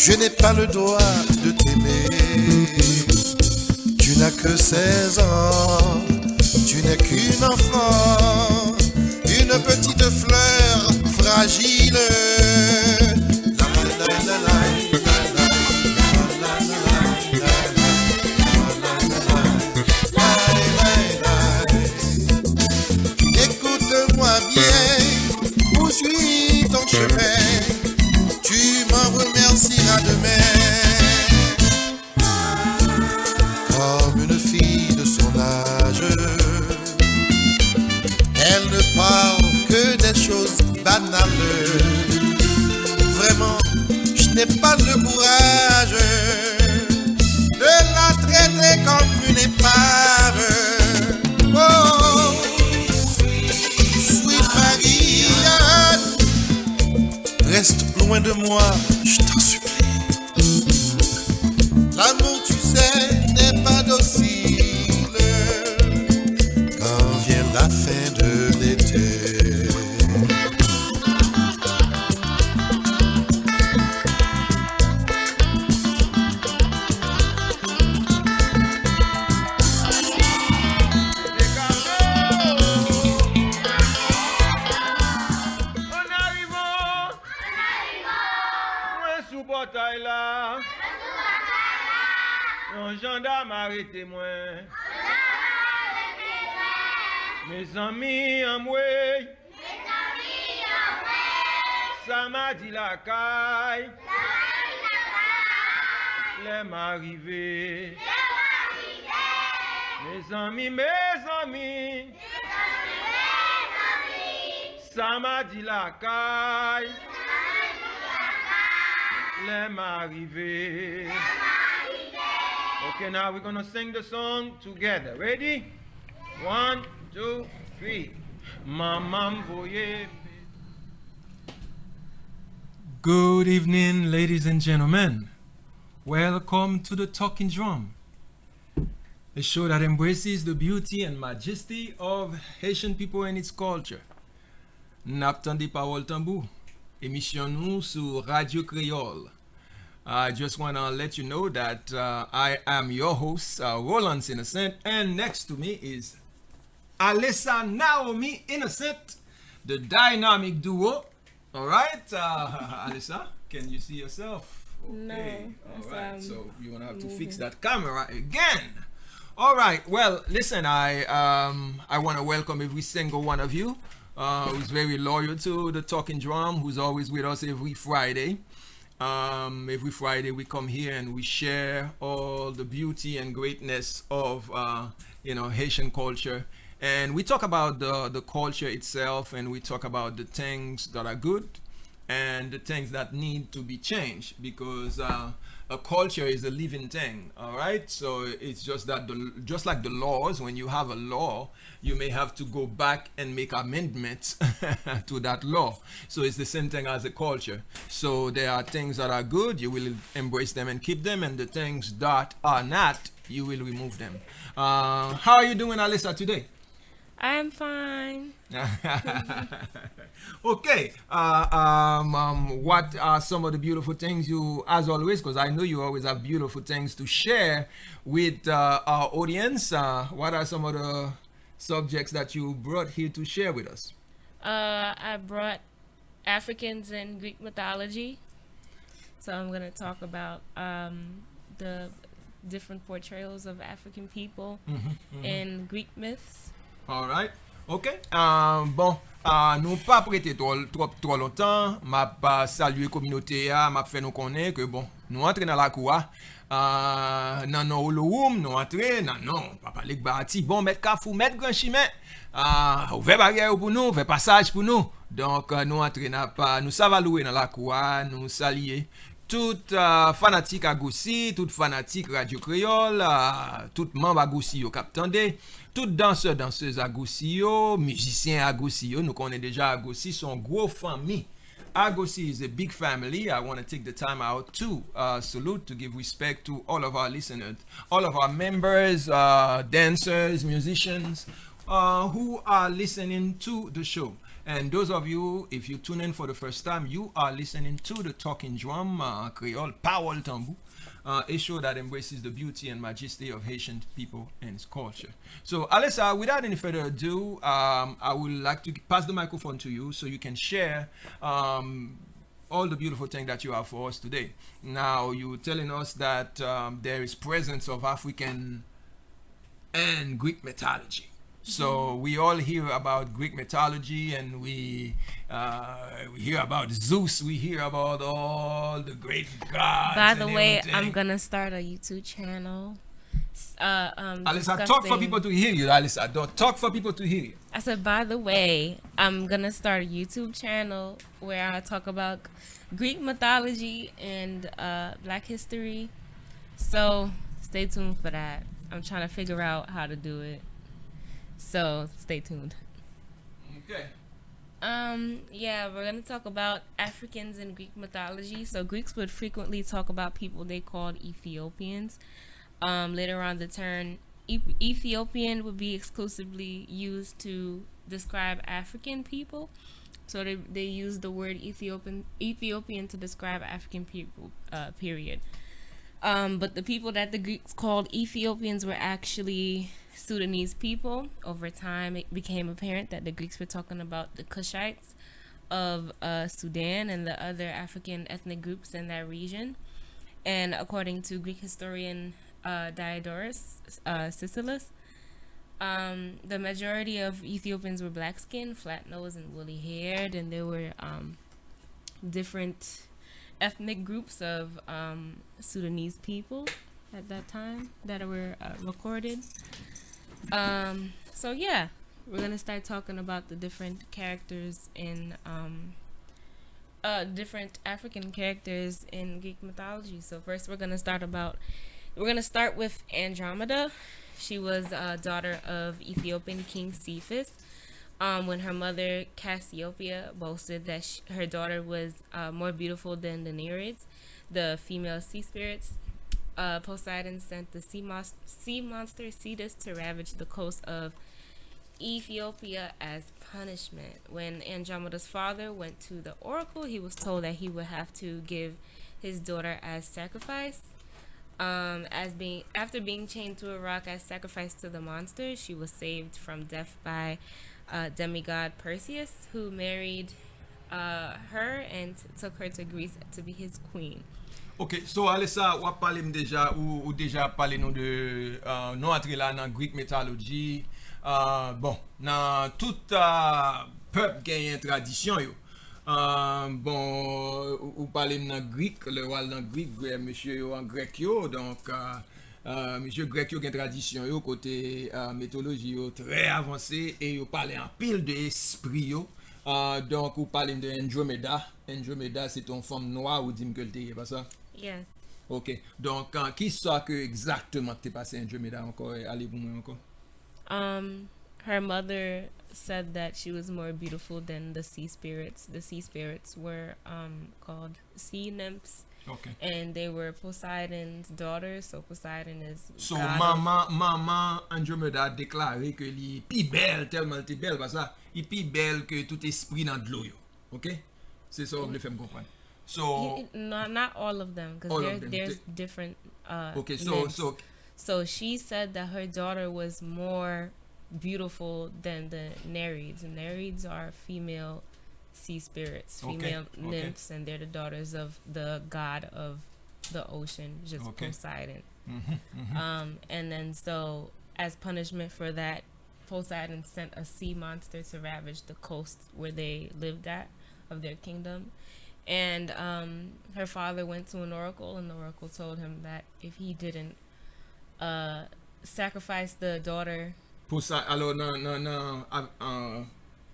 Je n'ai pas le droit de t'aimer. Tu n'as que 16 ans, tu n'es qu'une enfant, une petite fleur fragile. Écoute-moi bien, poursuis ton chemin, tu m'en remercieras demain. Comme une fille de son âge, elle ne parle que des choses banales. Vraiment, je n'ai pas le courage de la traiter comme une épave. Oh, sweet Marianne, reste loin de moi, je t'en supplie. L'amour, tu sais, n'est pas docile quand vient la fin de l'été. Un gendarme arrêté moi. Mes amis en moi. Ça m'a dit la caille. Les m'arriver. Mes amis. Ça m'a dit la caille. Les m'arriver. Okay, now we're gonna sing the song together. Ready? 1, 2, 3. Maman voye. Good evening, ladies and gentlemen. Welcome to the Talking Drum, a show that embraces the beauty and majesty of Haitian people and its culture. N'attendez pas au tambour. Émission nous sur Radio Creole. I just want to let you know that I am your host, Roland Innocent, and next to me is Alyssa Naomi Innocent, the dynamic duo. All right, Alyssa, can you see yourself? Okay. No. All right, so you're going to have to fix that camera again. All right, well, listen, I want to welcome every single one of you who's very loyal to the Talking Drum, who's always with us every Friday. Every Friday we come here and we share all the beauty and greatness of Haitian culture, and we talk about the culture itself, and we talk about the things that are good and the things that need to be changed, because a culture is a living thing. All right, so it's just that just like the laws, when you have a law, you may have to go back and make amendments to that law. So it's the same thing as a culture. So there are things that are good, you will embrace them and keep them, and the things that are not, you will remove them. How are you doing, Alyssa, today? I'm fine. Okay. What are some of the beautiful things you, as always, because I know you always have beautiful things to share with our audience. What are some of the subjects that you brought here to share with us? I brought Africans and Greek mythology. So I'm going to talk about the different portrayals of African people in Greek myths. All right. OK. Bon, nous pas prêter trop longtemps. M'a pas saluer communauté a, m'a fait nous connaître que bon, nous entrer dans la cour. Non non le room, nous entrer non, pas parler de bâti. Bon, mettre cafou, mettre grand chemin. Ouvert barrière pour nous, ouvert passage pour nous. Donc nous entrer n'a pas, nous ça va louer dans la cour, nous saluer tout fanatique agoci, tout fanatique Radio Creole, tout membre agoci au cap tendé, tout danseur danseuse agoci, musicien agoci, nous connaissons déjà agoci, son gros famille. Agoci is a big family. I want to take the time out to salute, to give respect to all of our listeners, all of our members, dancers, musicians who are listening to the show. And those of you, if you tune in for the first time, you are listening to the Talking Drum, Creole Powell Tambou, a show that embraces the beauty and majesty of Haitian people and its culture. So, Alyssa, without any further ado, I would like to pass the microphone to you so you can share all the beautiful things that you have for us today. Now, you're telling us that there is presence of African and Greek mythology. So we all hear about Greek mythology, and we hear about Zeus. We hear about all the great gods. By the way, everything. I'm gonna start a YouTube channel. Alyssa, talk for people to hear you. Alyssa, talk for people to hear you. I said, by the way, I'm gonna start a YouTube channel where I talk about Greek mythology and Black history. So stay tuned for that. I'm trying to figure out how to do it. So stay tuned. Okay. Yeah, we're gonna talk about Africans in Greek mythology. So Greeks would frequently talk about people they called Ethiopians. Later on, the term Ethiopian would be exclusively used to describe African people. So they use the word Ethiopian to describe African people, period. But the people that the Greeks called Ethiopians were actually Sudanese people. Over time, it became apparent that the Greeks were talking about the Kushites of Sudan and the other African ethnic groups in that region. And according to Greek historian Diodorus Siculus, the majority of Ethiopians were black-skinned, flat-nosed, and woolly-haired, and there were different ethnic groups of Sudanese people at that time that were recorded. So yeah, we're gonna start talking about the different characters in different African characters in Greek mythology. So first, we're gonna start with Andromeda. She was a daughter of Ethiopian King Cephas. When her mother Cassiopeia boasted that her daughter was more beautiful than the Nereids, the female sea spirits, Poseidon sent the sea monster Cetus to ravage the coast of Ethiopia as punishment. When Andromeda's father went to the oracle, he was told that he would have to give his daughter as sacrifice. After being chained to a rock as sacrifice to the monster, she was saved from death by demigod Perseus, who married her and took her to Greece to be his queen. Ok, so Alyssa, ou parlé déjà ou déjà parlé nous de nous entrer là dans Greek mythology. Bon, dans tout peuple gagne une tradition yo. Bon, ou parlé dans Greek, le roi dans Greek, monsieur yo en grec yo, donc monsieur grec yo gagne tradition yo côté mythologie yo très avancé et yo parlé en pile de esprit yo. Donc ou parlé de Andromeda. Andromeda c'est une femme noire ou dit que le pas ça? Yes. Ok, donc qui soit que exactement t'es passé Andromeda encore, allez pour moi encore. Her mother said that she was more beautiful than the sea spirits. The sea spirits were called sea nymphs. Okay. And they were Poseidon's daughters. So Poseidon is So god maman Andromeda a déclaré que li pi belle tellement t'es belle parce ça, il pi belle que tout esprit dans de l'eau yo. OK? C'est ça on le fait me comprendre. So no, not all of them, because there's different okay, nymphs. So she said that her daughter was more beautiful than the Nereids. And Nereids are female sea spirits, female nymphs, and they're the daughters of the god of the ocean, just Poseidon. And then so as punishment for that, Poseidon sent a sea monster to ravage the coast where they lived at of their kingdom. And her father went to an oracle, and the oracle told him that if he didn't sacrifice the daughter. Alors non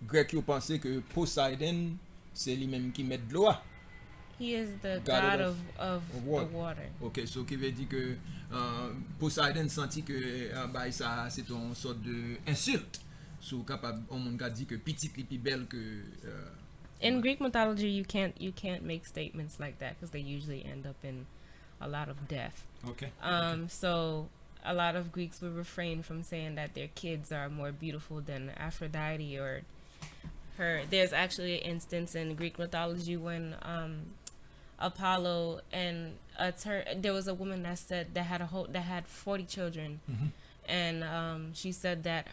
grec yo pensait que Poseidon c'est lui-même qui met de l'eau. He is the god of the water. Ok, so qui veut dire que Poseidon sentit que bah ça c'est une sorte de insulte. So capable on monde a dit que petite li plus belle que in Greek mythology, you can't make statements like that because they usually end up in a lot of death. Okay. So a lot of Greeks would refrain from saying that their kids are more beautiful than Aphrodite or There's actually an instance in Greek mythology when Apollo and there was a woman that said that had 40 children, and she said that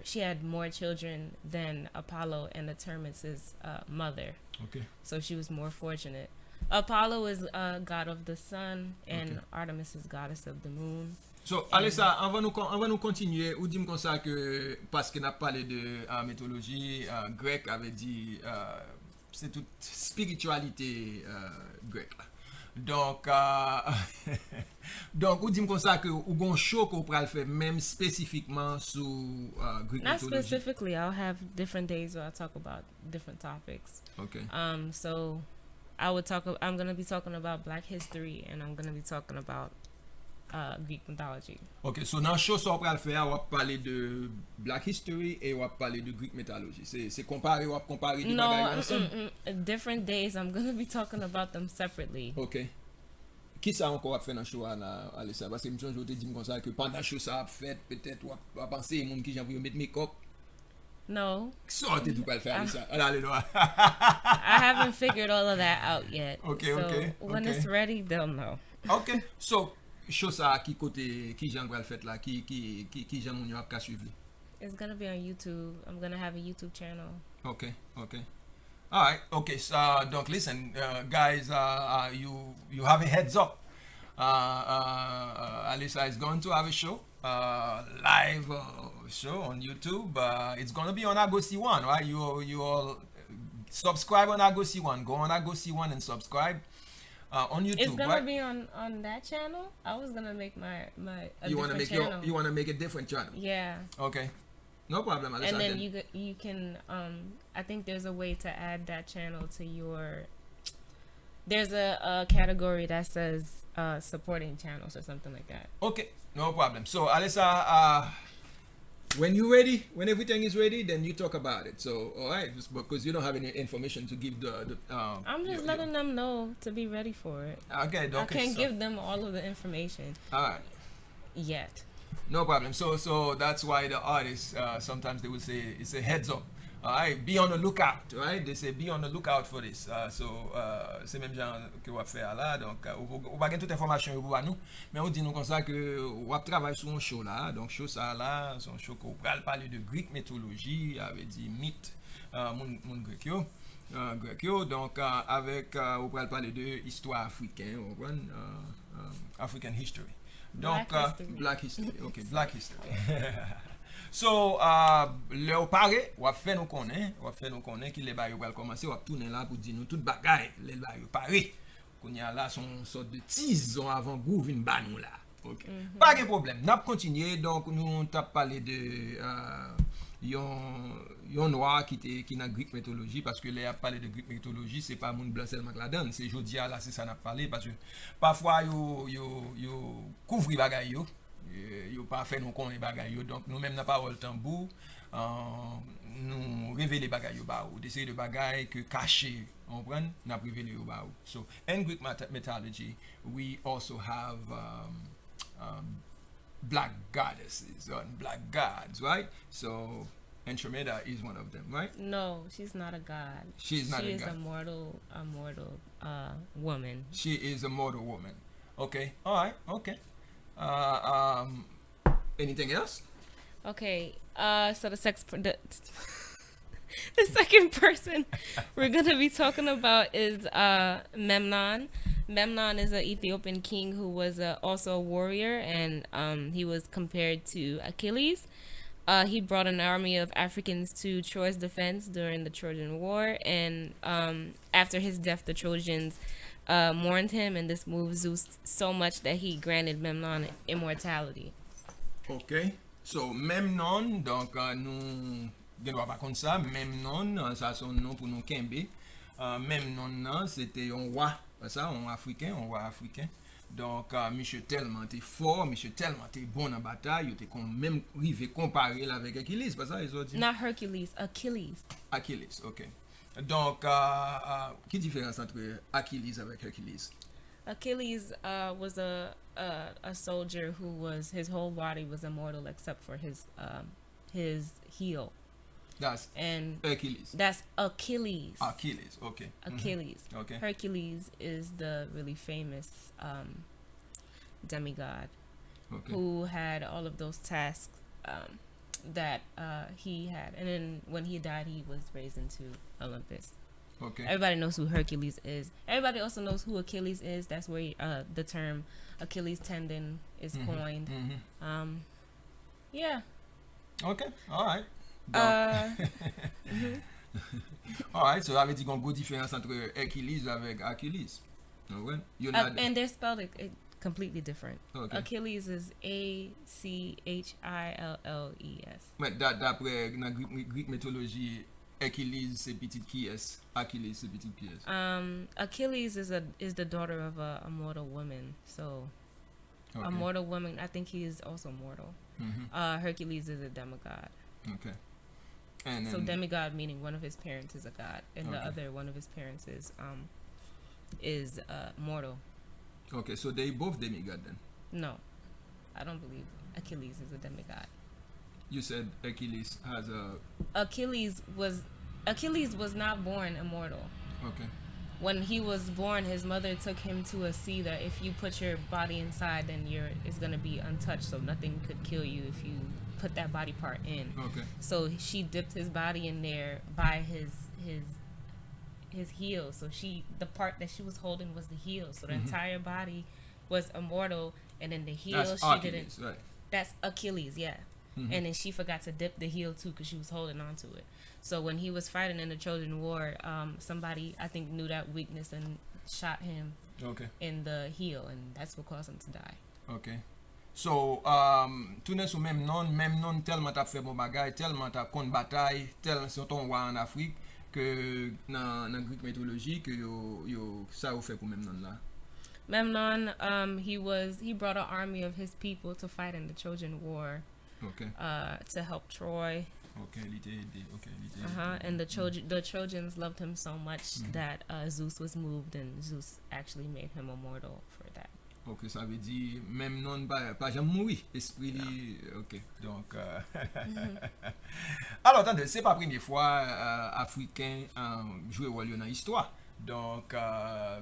she had more children than Apollo and Artemis's mother. Okay. So she was more fortunate. Apollo is god of the sun, and Artemis is goddess of the moon. So, Alessa, on va nous continuer. Ou dit comme ça que, parce qu'on a parlé de mythologie grecque, avait dit, c'est toute spiritualité grecque. Donc, donc, ou dit comme ça que, ou gon show qu'on pourrait faire même spécifiquement sur Greek Not mythology. specifically. I'll have different days where I talk about different topics. Okay. So I'm going to be talking about Black history, and I'm going to be talking about Greek mythology. Ok, so nan show sa wap pral fè, wap pale de Black history et wap pale de Greek mythology. C'est comparé, wap compare di No, bagay ensemble? different days. I'm going to be talking about them separately. Ok. Ki sa anko wap fè nan show an Alessa? Parce que m'son jote di m'konsa que pendant show sa wap fèt, peut-être wap pense moun ki jan pou yo met make-up. No. So te tout pral fè Alessa? Allez, no. I haven't figured all of that out yet. Okay, so okay, when okay. it's ready, they'll know. Ok, so show sa ki kote, ki jan pral fèt la, ki jan moun yo ap ka suiv li? It's going to be on YouTube. I'm going to have a YouTube channel. Okay. All right. Okay. So, donc, listen, guys. You have a heads up. Alessa is going to have a show, live show on YouTube. It's going to be on Agoci One, right? You all subscribe on Agoci One. Go on Agoci One and subscribe on YouTube. It's going right? to be on that channel. I was going to make You want to make channel. you want to make a different channel. Yeah. Okay. No problem, Alessa. And then you can I think there's a way to add that channel to your. There's a category that says supporting channels or something like that. Okay, no problem. So, Alessa, when you're ready, when everything is ready, then you talk about it. So, all right, just because you don't have any information to give the I'm just letting them know to be ready for it. Okay, I can't give them all of the information All right, yet. no problem. So that's why the artists sometimes they will say it's a heads up. All right, be on the lookout, right? They say be on the lookout for this. C'est même genre que on va faire là. Donc, on va gagner toute information pour nous. Mais on dit nous comme ça que on va travailler sur un show là. Donc, show ça là, c'est un show qu'on va parler de Greek mythologie, avec des mythes, mon grec yo. Donc, avec, on va parler de histoire africaine, African history. Donc, Black history. Okay, Black history. So, le ou pare, wap fè nou konen ki le bayo pral komanse, wap tourner là pour dire nous tout bagay, le bayo pare. Koun ya là son sorte de tison avant goût vin ba nou là. OK. Pas de problème. N'a continuer donc nous t'a parlé de yon noir qui dans Greek mythologie parce que les a parlé de Greek mythologie, c'est pas moun blanc seulement la donne, c'est jodi là c'est ça n'a parlé parce que parfois yo couvri bagay yo. Yo pas fait nous connaît bagay yo donc nous même n'a pas le tambour nous révéler bagay yo ba ou d'essayer de bagay que caché on prend n'a révéler yo ba ou. So in Greek mythology we also have black goddesses and black gods, right? So Andromeda is one of them, right? No, she's not a god. She's not a god. She is a mortal woman. She is a mortal woman. Okay. All right. Okay. Anything else? Okay. So the second person we're gonna be talking about is Memnon. Memnon is an Ethiopian king who was also a warrior, and he was compared to Achilles. He brought an army of Africans to Troy's defense during the Trojan War, and after his death, the Trojans mourned him, and this moved Zeus so much that he granted Memnon immortality. Okay. So Memnon, donc nous genwa pas comme ça, Memnon, ça son nom pour nous Kembe. Memnon c'était un roi, ça, un roi africain. Donc monsieur tellement t'es fort, monsieur tellement t'es bon en bataille, il était même rivé comparer avec Achilles, pas ça ils ont dit. Not Hercules, Achilles. Achilles, OK. Donc quelle différence entre Achilles avec Hercules? Achilles was a soldier who was his whole body was immortal except for his heel. That's and Achilles. that's Achilles. Achilles. Okay. Achilles. Okay. Hercules is the really famous demigod Okay. who had all of those tasks that he had, and then when he died, he was raised into Olympus. Okay. Everybody knows who Hercules is. Everybody also knows who Achilles is. That's where the term Achilles tendon is coined. Yeah. Okay. All right. Uh, All right. So, avait dit qu'on go différence entre Achilles avec Achilles. Okay. and they're spelled completely different. Okay. Achilles is Achilles. Mais d'après la Greek mythologie, Achilles c'est petit qui est? Achilles c'est petit qui est? Achilles is the daughter of a mortal woman. So Okay. a mortal woman. I think he is also mortal. Hercules is a demigod. Okay. And So then, demigod meaning one of his parents is a god, and the Okay. other one of his parents is mortal. okay, so they both demigod then. No, I don't believe Achilles is a demigod. You said Achilles has a Achilles was not born immortal. okay. When he was born, his mother took him to a sea that if you put your body inside, then it's gonna be untouched, so nothing could kill you if you put that body part in. Okay. So she dipped his body in there by his heel. So the part that she was holding was the heel. So the entire body was immortal, and then the heel That's she Achilles, didn't. right? That's Achilles, yeah. And then she forgot to dip the heel too because she was holding on to it. So when he was fighting in the Trojan War, somebody I think knew that weakness and shot him Okay. in the heel, and that's what caused him to die. Okay. So, tourner sous même nom tellement t'as fait mon bagage, tellement t'as contre bataille, tellement c'est ton roi en Afrique que dans Greek mythologie que yo ça fait pour même nom là. Memnon, he brought an army of his people to fight in the Trojan War, Okay. to help Troy. Okay, il était aidé. Okay, il était And the Trojans loved him so much that Zeus was moved, and Zeus actually made him immortal for that. Ok, ça veut dire même non pas jamais mourir, esprit li, ok. Donc alors attendez, c'est pas la première fois africain jouer rôle dans l'histoire. Donc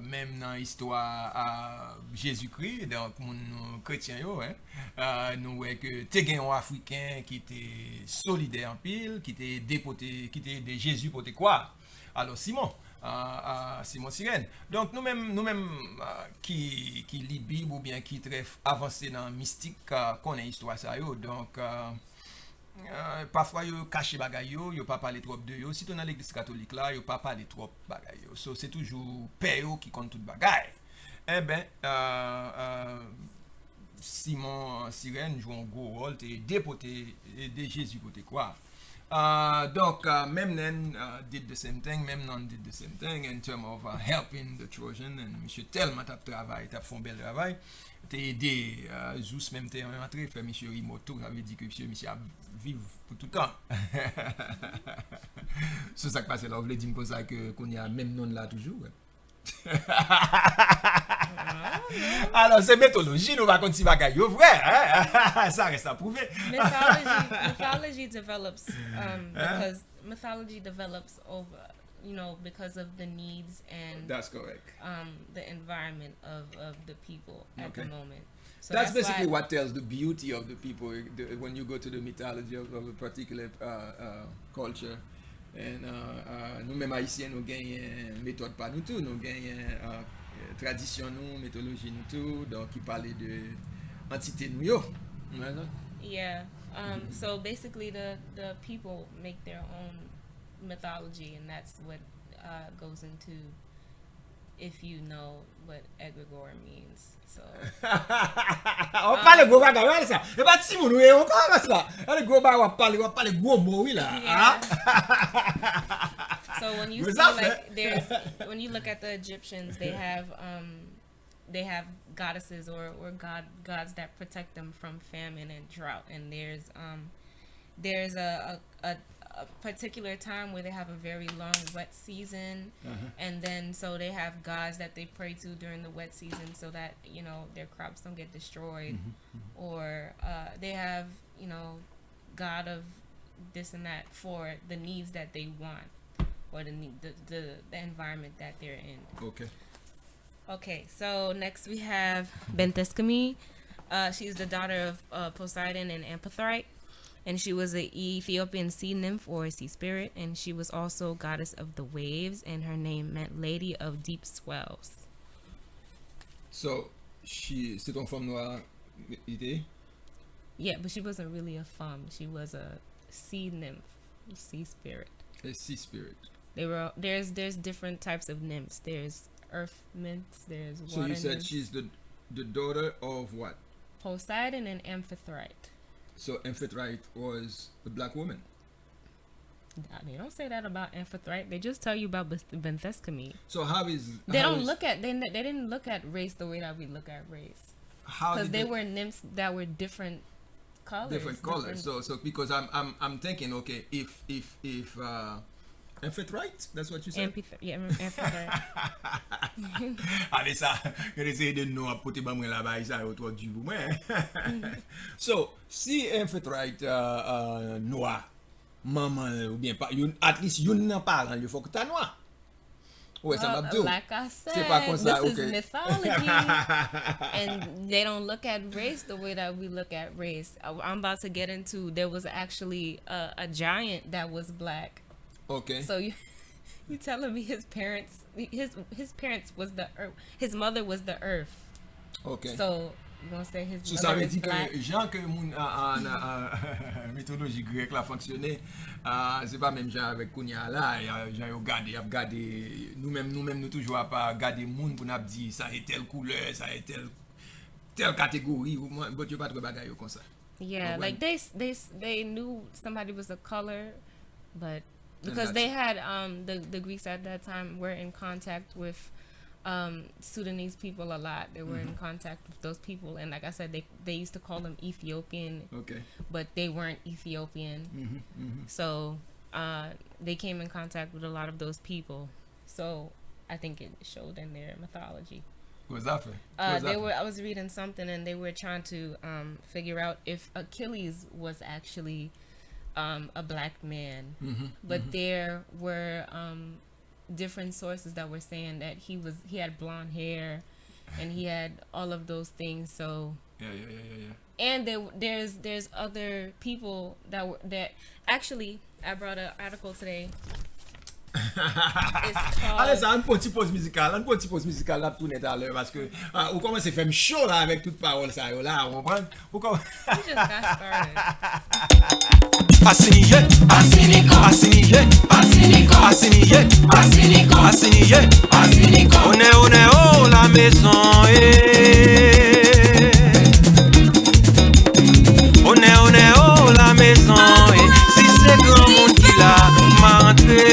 même dans l'histoire Jésus-Christ, donc mon chrétien yo nous voyons que te gen un africain qui était solidaire en pile, qui était dépoté, qui était de Jésus pour te croire. Alors Simon Simon Sirène. Donc nous-mêmes qui lit Bible ou bien qui très avancé dans mystique connaît histoire ça yo. Donc parfois yo caché bagay yo pas parler trop de yo. Si tu dans l'église catholique là, yo pas parler trop bagay yo. So c'est toujours père qui compte tout bagay. Eh ben Simon Sirène joue un gros rôle, t'es dépoté de Jésus pour te croire. Donc, Memnon did the same thing. Memnon did the same thing in terms of helping the Trojan. And monsieur tellement t'a travaillé, t'a fait un bel travail. T'as aidé Zeus même t'es rentré, fait monsieur immortal. Ça veut dire que monsieur a vivre pour tout le temps. C'est ça qui passe là. Vous voulez dire comme ça que qu'on y a Memnon là toujours. Alors, c'est mythologie, nous va continuer à gagner, vrai, hein? Ça reste à prouver. Mythology develops mythology develops over, because of the needs and That's correct. the environment of the people at the moment. So that's basically what tells the beauty of the people when you go to the mythology of a particular culture. And nous-mêmes haïtiens, nous gagnons méthode pas nous tout, nous gagnons tradition nous, mythologie nous tout, donc qui parle de entité nous yo. Yeah. So basically the people make their own mythology, and that's what goes into, if you know what egregore means. So on parle gros bagay là ça. Et pas si moun on commence là. Allez gros bagay on parle gros mot oui là. So when you when you look at the Egyptians, they have goddesses or gods that protect them from famine and drought, and there's a particular time where they have a very long wet season, and then so they have gods that they pray to during the wet season so that their crops don't get destroyed, or they have god of this and that for the needs that they want or the environment that they're in. Okay. Okay, so next we have Benteskami. She's the daughter of Poseidon and Amphitrite, and she was an Ethiopian sea nymph or sea spirit, and she was also goddess of the waves, and her name meant Lady of Deep Swells. So c'est ton femme noire idée? Yeah, but she wasn't really a femme. She was a sea nymph, sea spirit. A sea spirit. There's different types of nymphs. There's earth nymphs. There's water. So you said nymphs. she's the daughter of what? Poseidon and Amphitrite. So Amphitrite was a black woman. They don't say that about Amphitrite. They just tell you about Benteskami. So how is they didn't look at race the way that we look at race. How? Because they were nymphs that were different colors. Different colors. So because I'm thinking, okay, if Amphitrite, that's what you said. Amphitrite. Allez ça, je essayer de nous apporter ba moi là-bas ça autour du bout. So si Amphitrite noir, maman ou bien pas, at least you n'a parent, il faut que tu noir. Ouais, ça m'a dit. Like I said, c'est pas comme ça, this okay. is mythology, and they don't look at race the way that we look at race. I'm about to get into. There was actually a giant that was black. Okay. So you telling me his parents was the earth. His mother was the earth. Okay. So you gonna say his So ça mother veut is dire black? que gens que moun mythologie grecque la fonctionné, c'est pas même genre avec Kounia là, gens yo gardé nous-mêmes nous toujours pas garder moun pour n'a dire ça est telle couleur, ça est telle catégorie, but you pas trop bagaille comme ça. Yeah, like they knew somebody was a color, but because they had the Greeks at that time were in contact with Sudanese people a lot. They were in contact with those people, and like I said, they used to call them Ethiopian. Okay. But they weren't Ethiopian. So they came in contact with a lot of those people. So I think it showed in their mythology. What's that for? I was reading something, and they were trying to figure out if Achilles was actually a black man, but there were different sources that were saying that he had blonde hair, and he had all of those things. So yeah. And there's other people that actually I brought an article today. Allez, ça un petit pause musicale là tout net à l'heure parce que on commence à faire chaud là avec toute parole ça là, on comprend? We just got started. On est oh la maison On est oh la maison si c'est grand monde qui l'a rentré.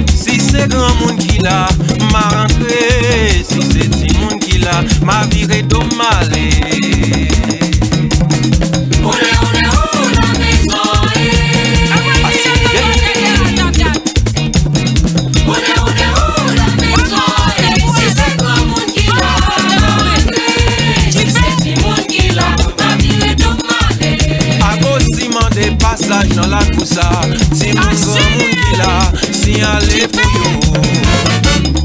Si c'est grand monde qui l'a rentré, si c'est petit monde qui l'a m'a viré d'omalé. On est oh la maison On est oh la maison si c'est grand monde qui l'a rentré, si c'est petit monde qui l'a m'a viré d'omalé. Agoci mandé passage dans la coussa, si mon grand monde qui l'a signalé pour yo.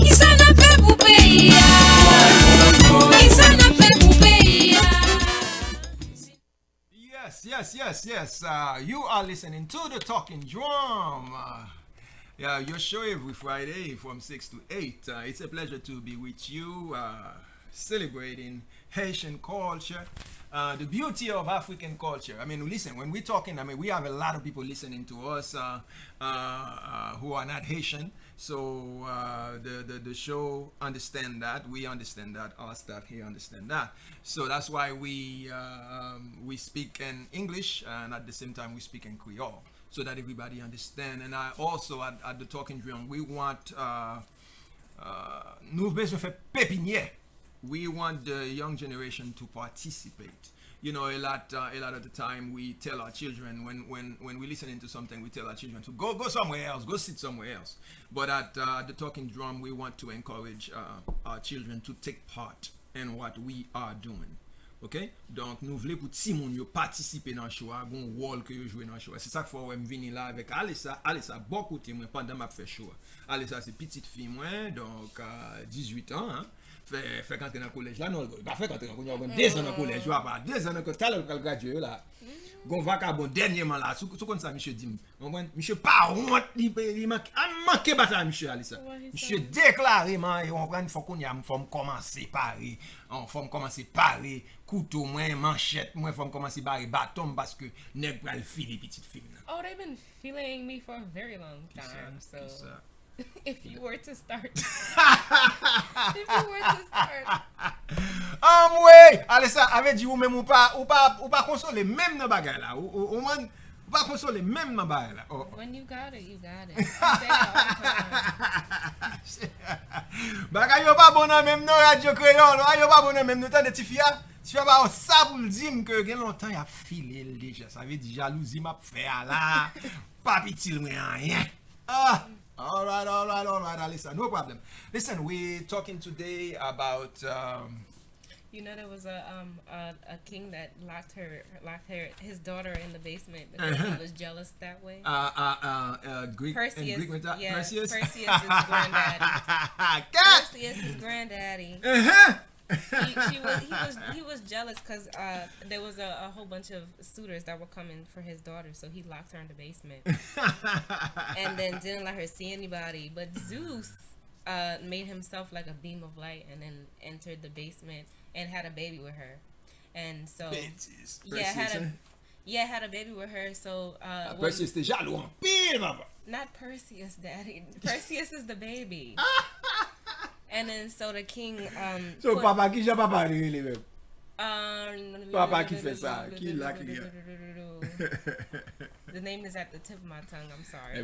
Qui ça n'a fait pour payer? Qui ça n'a fait pour payer? Yes. You are listening to the Talking Drum. Yeah, your show every Friday from 6 to 8. It's a pleasure to be with you, celebrating Haitian culture, the beauty of African culture. I mean, listen, when we're talking, we have a lot of people listening to us who are not Haitian. So the show understand that, we understand that, our staff here understand that. So that's why we speak in English, and at the same time we speak in Creole, so that everybody understand. And I also at the Talking Drum, we want nous besoin faire pépinière. We want the young generation to participate. You know, a lot of the time we tell our children when we're listening to something, we tell our children to go somewhere else, go sit somewhere else. But at the Talking Drum, we want to encourage our children to take part in what we are doing. OK? Donc nous voulons pour ti moun yo participer dans show, gon rôle que yo jouer dans show. C'est ça qu'il faut me venir là avec Alessa beaucoup côté moi pendant m'a fait show. Alessa c'est petite fille moi donc 18 ans hein. Fait quand dans collège là non pas fait quand on 2 ans dans collège, pas 2 ans dans collège quand gradué là. Gon vacabon dernièrement là sous comme ça monsieur dit monsieur pas honte il manque bataille monsieur Alessa. Monsieur déclaré man on prend faut qu'on y a faut commencer parer. On faut commencer parer couteau moins manchette moi faut commencer parer bâton parce que nèg pral filer petite fille. Oh, they've been feeling me for a very long time. So if you were to start ouais, Alessa avait dit ou même ou pas consoler même dans bagarre là. Ou pas consoler même dans bagarre là. When you got it, you got it. Say that all the time. Bagay yo pas bon même dans radio créole, yo pas bon même dans temps de tifia. Tu vas pas ça pour le dire que gen longtemps y a filé déjà. Ça veut dire jalousie m'a fait là. Pas petit rien. All right, Alessa, no problem. Listen, we're talking today about. You know, there was a king that locked his daughter in the basement because he was jealous that way. Greek Perseus, Greek yeah, Perseus. Perseus is granddaddy. Perseus is granddaddy. He was jealous because there was a whole bunch of suitors that were coming for his daughter, so he locked her in the basement and then didn't let her see anybody. But Zeus made himself like a beam of light and then entered the basement and had a baby with her, and so had a baby with her. So Perseus is jaloux en pile, papa. Not Perseus, daddy. Perseus is the baby. And then so the king so papa qui j'ai papa lui même. Papa qui fait ça, qui là qui. The name is at the tip of my tongue. I'm sorry.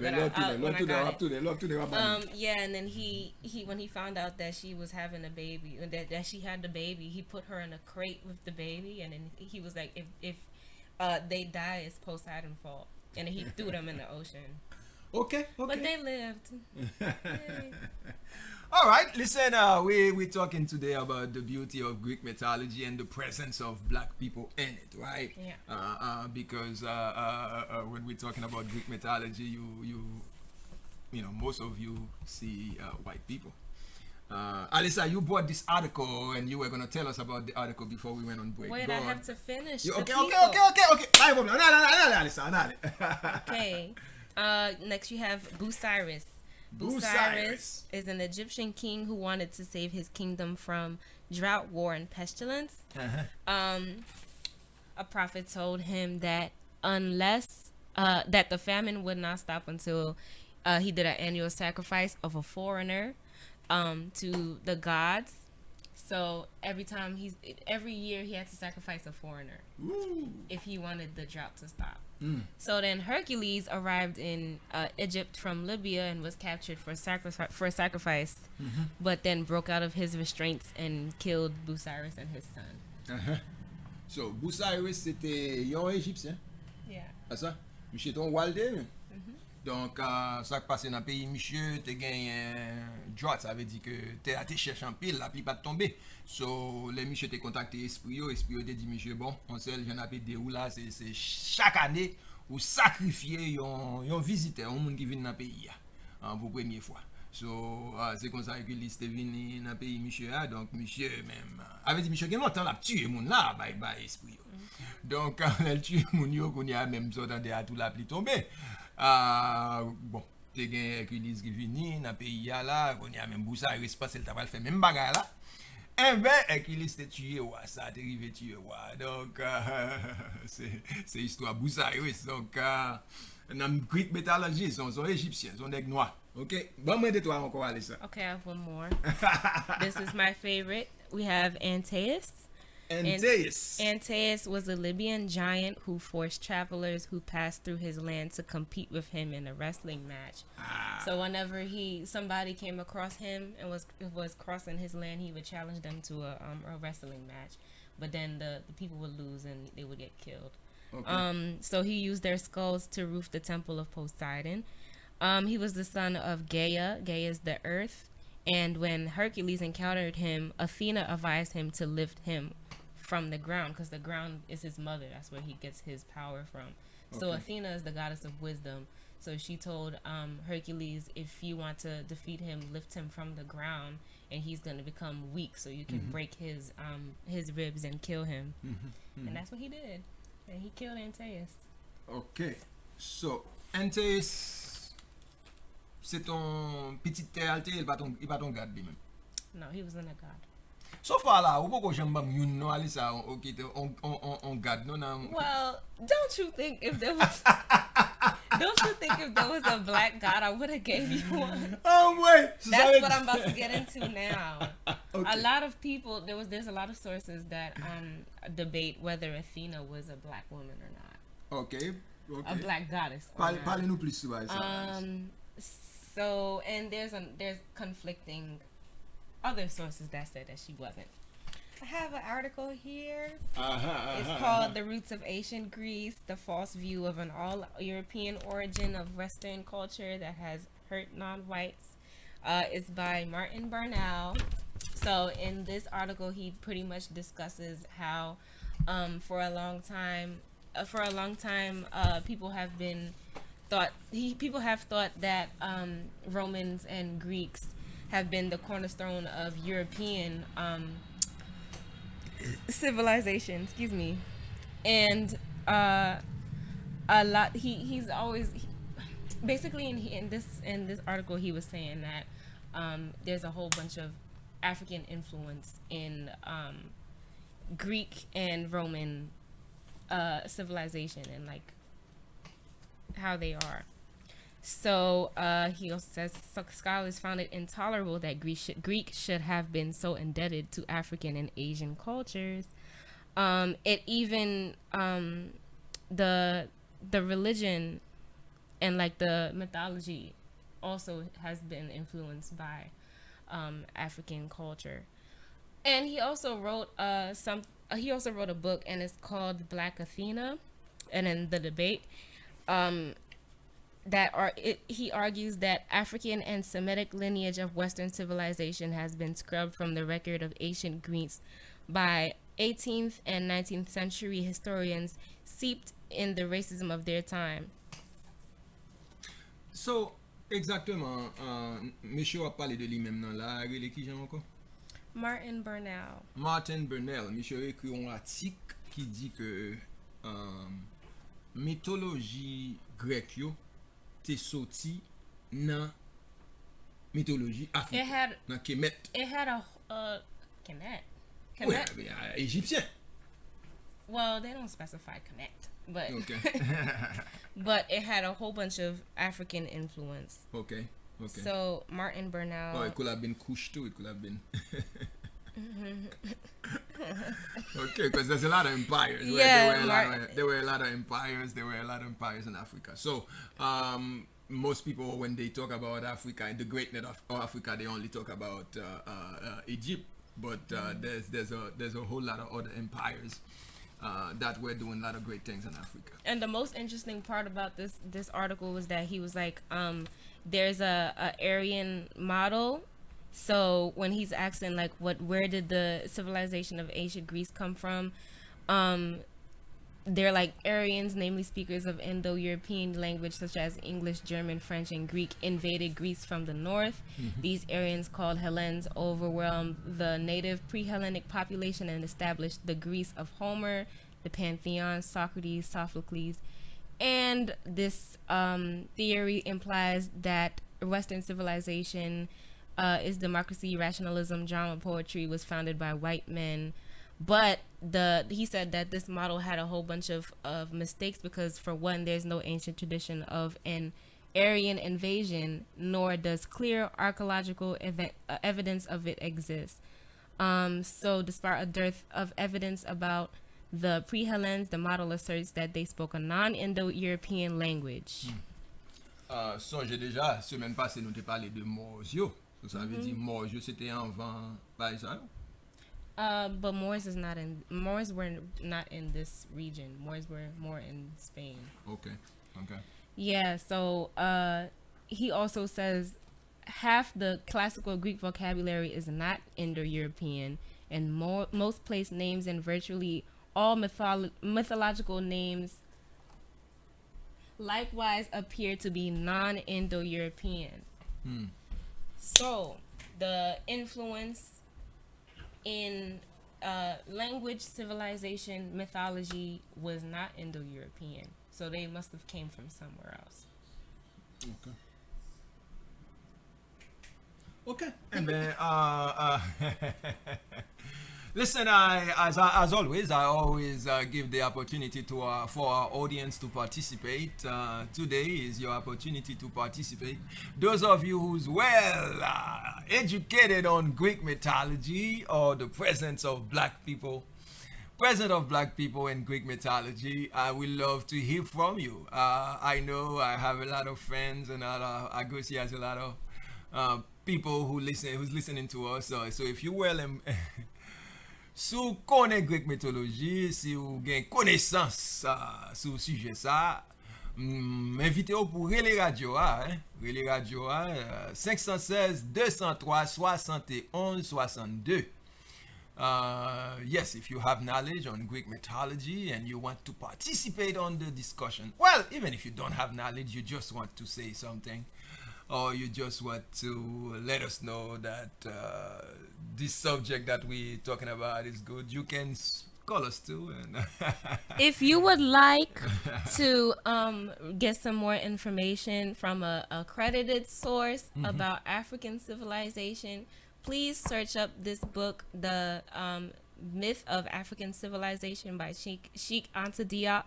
Yeah, and then he when he found out that she was having a baby, that she had the baby, he put her in a crate with the baby, and then he was like, if they die, it's Poseidon's fault, and he threw them in the ocean. Okay. But they lived. All right, listen, we're talking today about the beauty of Greek mythology and the presence of black people in it, right? Yeah. Because when we're talking about Greek mythology, you know, most of you see white people. Alessa, you bought this article and you were going to tell us about the article before we went on break. Wait, I have to finish. Okay. Okay. Next you have Busiris. Busiris is an Egyptian king who wanted to save his kingdom from drought, war, and pestilence. A prophet told him that unless that the famine would not stop until he did an annual sacrifice of a foreigner to the gods. So every year he had to sacrifice a foreigner if he wanted the drought to stop. So then Hercules arrived in Egypt from Libya and was captured for a sacrifice, but then broke out of his restraints and killed Busiris and his son. So Busiris c'était un Égyptien. Yeah. C'est ça? Monsieur ton Walde. Donc ça qui passe dans le pays monsieur te gagné drought, ça veut dire que t'es cherché en pile, la pluie pas tomber. So les monsieur te contacté esprit te dit monsieur bon, on seul j'en appelle des ou là c'est chaque année ou sacrifier un visiteur, un monde qui vient dans le pays pour première fois. So c'est comme ça que liste venu dans le pays monsieur donc monsieur même avait dit monsieur gen longtemps la tuer monde là bye esprit. Donc elle tue moun yo qu'on y a même sortant de tout la pluie tomber. Bon, te gen Hercules qui vini dans pays là, on y a même Busiris parce qu'il t'a pas fait même bagarre là. Eh ben Hercules te tué ouais, ça t'est arrivé tué ouais. Donc c'est histoire Busiris. Donc dans Greek mythology sont égyptiens, sont des noirs. OK, bon moi de toi encore Alessa. Okay, I have one more. This is my favorite. We have Antaeus. Antaeus was a Libyan giant who forced travelers who passed through his land to compete with him in a wrestling match. So whenever somebody came across him and was crossing his land, he would challenge them to a wrestling match. But then the people would lose and they would get killed. Okay. So he used their skulls to roof the temple of Poseidon. He was the son of Gaia. Gaia is the earth. And when Hercules encountered him, Athena advised him to lift him from the ground, because the ground is his mother. That's where he gets his power from. So Okay. Athena is the goddess of wisdom. So she told Hercules, if you want to defeat him, lift him from the ground, and he's going to become weak, so you can break his ribs and kill him. And that's what he did. And he killed Antaeus. Ok. So, Antaeus, c'est ton petit terre, il pas ton garde lui-même. No, he wasn't a god. So far là, ou poko jambam yun no alisa on garde no na. Well, don't you think if there was a black god, I would have gave you one? Wait. That's what I'm about to get into now. Okay. A lot of people, there's a lot of sources that debate whether Athena was a black woman or not, Ok. a black goddess. Or not. Parlez-nous plus sur ça. So, and there's conflicting other sources that said that she wasn't. I have an article here. It's called "The Roots of Ancient Greece: The False View of an All-European Origin of Western Culture That Has Hurt Non-Whites." It's by Martin Bernal. So, in this article, he pretty much discusses how, for a long time, people have thought that Romans and Greeks have been the cornerstone of European civilization. Excuse me, and a lot. He's always basically in this article he was saying that there's a whole bunch of African influence in Greek and Roman civilization and like how they are. So he also says scholars found it intolerable that Greek should have been so indebted to African and Asian cultures. It even the religion and like the mythology also has been influenced by African culture. And he also wrote he also wrote a book, and it's called Black Athena. And in the debate, he argues that African and Semitic lineage of Western civilization has been scrubbed from the record of ancient Greeks by 18th and 19th century historians seeped in the racism of their time. So, exactement, monsieur a parlé de lui-même nan la, relé ki jan encore? Martin Bernal. Martin Bernal, monsieur écrit un article qui dit que mythologie grecque yo te sorti nan mythologie africaine, nan Kemet. It had a Kemet. Ouais, égyptien. Well, they don't specify Kemet, but Okay. but it had a whole bunch of African influence. Okay. So Martin Bernal. Oh, it could have been Kush too. It could have been. Okay, because there's a lot of empires. Yeah, there were a lot of empires. There were a lot of empires in Africa. So, most people, when they talk about Africa and the greatness of Africa, they only talk about Egypt. But there's a whole lot of other empires that were doing a lot of great things in Africa. And the most interesting part about this article was that he was like, there's a Aryan model. So when he's asking like where did the civilization of ancient Greece come from, they're like Aryans, namely speakers of Indo-European language such as English, German, French, and Greek, invaded Greece from the north. These Aryans, called Hellenes, overwhelmed the native pre-Hellenic population and established the Greece of Homer, the Pantheon, Socrates, Sophocles. And this theory implies that Western civilization is democracy, rationalism, drama, poetry, was founded by white men. But he said that this model had a whole bunch of mistakes because, for one, there's no ancient tradition of an Aryan invasion, nor does clear archaeological evidence of it exist. So despite a dearth of evidence about the pre-Hellenes, the model asserts that they spoke a non-Indo-European language. Songez déjà, semaine passée, nous t'ai parlé de Morsio. Ça veut dire Morsio, c'était avant par Israël. But Moors were not in this region. Moors were more in Spain. Okay. Yeah, so he also says half the classical Greek vocabulary is not Indo-European, and most place names and virtually all mythological names likewise appear to be non-Indo-European. So the influence in language, civilization, mythology was not Indo-European. So they must have came from somewhere else. Okay. And then, listen, as always, I always give the opportunity to for our audience to participate. Today is your opportunity to participate. Those of you who's well educated on Greek mythology or the presence of black people in Greek mythology, I would love to hear from you. I know I have a lot of friends, and agoci has a lot of people who's listening to us. So if you well si vous connaissez Greek mythologie, si vous avez connaissance sur le sujet ça, invitez-vous pour Relais Radio, Relais Radio 516 203 71 62. Yes, if you have knowledge on Greek mythology and you want to participate on the discussion, well, even if you don't have knowledge, you just want to say something, or you just want to let us know that this subject that we're talking about is good, you can call us too. And if you would like to get some more information from a accredited source about African civilization, please search up this book, The Myth of African Civilization by Sheikh Anta Diop.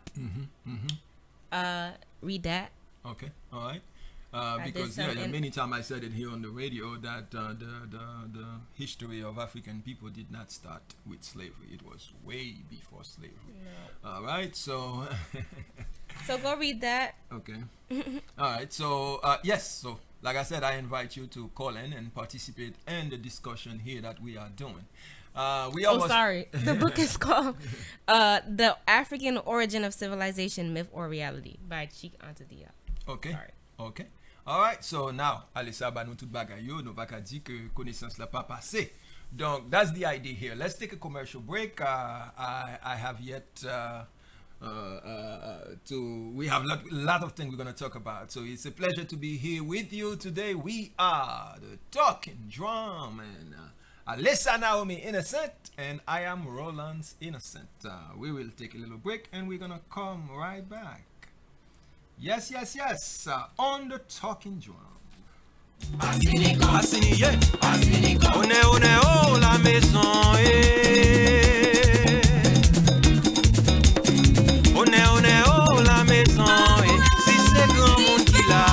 Read that. Okay, all right. Because many times I said it here on the radio that the history of African people did not start with slavery. It was way before slavery. No. All right, so so go read that. Okay. All right. So yes. So like I said, I invite you to call in and participate in the discussion here that we are doing. Sorry. The book is called The African Origin of Civilization, Myth or Reality by Sheikh Anta Diop. Okay. Sorry. Okay. All right. So now, Alessa ba nou tout bagay yo, nou baka di que connaissance la pas passé. Donc that's the idea here. Let's take a commercial break. I have yet we have a lot of things we're going to talk about. So it's a pleasure to be here with you today. We are the Talking Drum, and Alessa Naomi Innocent, and I am Roland's Innocent. We will take a little break and we're going to come right back. Yes, on the Talking Drum. On est oh la maison, On est oh la maison, si c'est grand monde qui l'a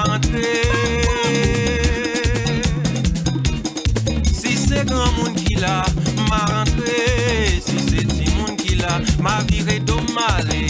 rentré, si c'est grand monde qui l'a rentré, si c'est petit monde qui l'a m'a viré d'omalé.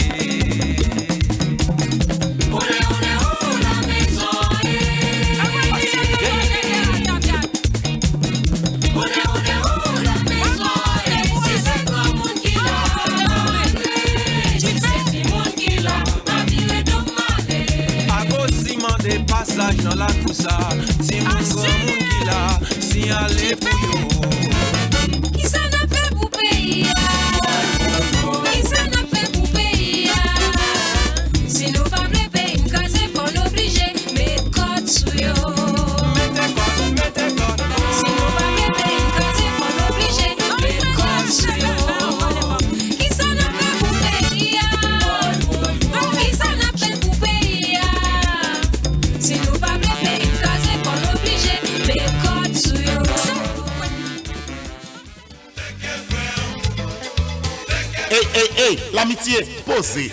Passage dans la coussa, si mon grand qui là, si allez pour yo. Qui ça n'a fait pour payer? Qui ça n'a fait pour payer? Si nous pas les payer, quand c'est pour l'obliger, mais code sous yo. Mettez code. Si nous pas les payer, quand c'est pour l'obliger, mais code sous yo. Qui ça n'a fait pour payer? Qui ça n'a fait pour payer? Si nous pas les payer, quand c'est pour l'obliger, mais code sous yo. Hey, l'amitié, posez,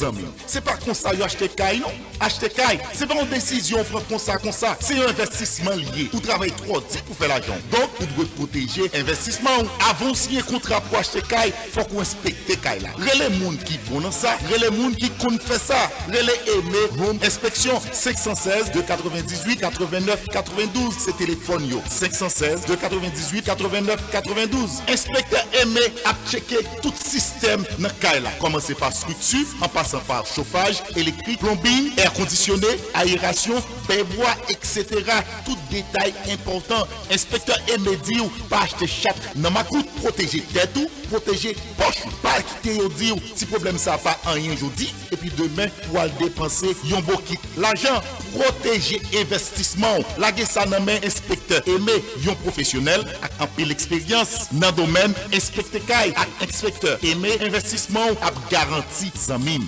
amis. C'est pas comme ça, vous achetez caille, non? Acheter caille, c'est pas une décision, prendre comme ça. C'est un investissement lié. Vous travaillez trop dit pour faire l'argent. Donc, vous devez protéger investissement. Avant de signer un contrat pour acheter caille, il faut qu'on inspecte caille là. Relais moun qui bon dans ça, relais moun qui compte faire ça. Relais aimé, home inspection 516 298 89 92. C'est téléphone yo. 516 298 89 92. Inspecteur aimé a checké tout système dans caille là. Commencez par structure, en passant par chauffage, électrique, plumbing, air conditionné, aération, bois, etc. Tout détail important. Inspecteur Aimé dit ou pas acheter chaque dans ma coûte, protéger tête ou protéger poche. Pas quitter yo dit ou si problème ça pas en rien aujourd'hui et puis demain pour aller dépenser yon beau kit. L'argent protéger investissement. Laguer ça dans main inspecteur Aimé yon professionnel avec un pile expérience dans domaine inspecteur Kay avec inspecteur Aimé investissement a garanti sans mine.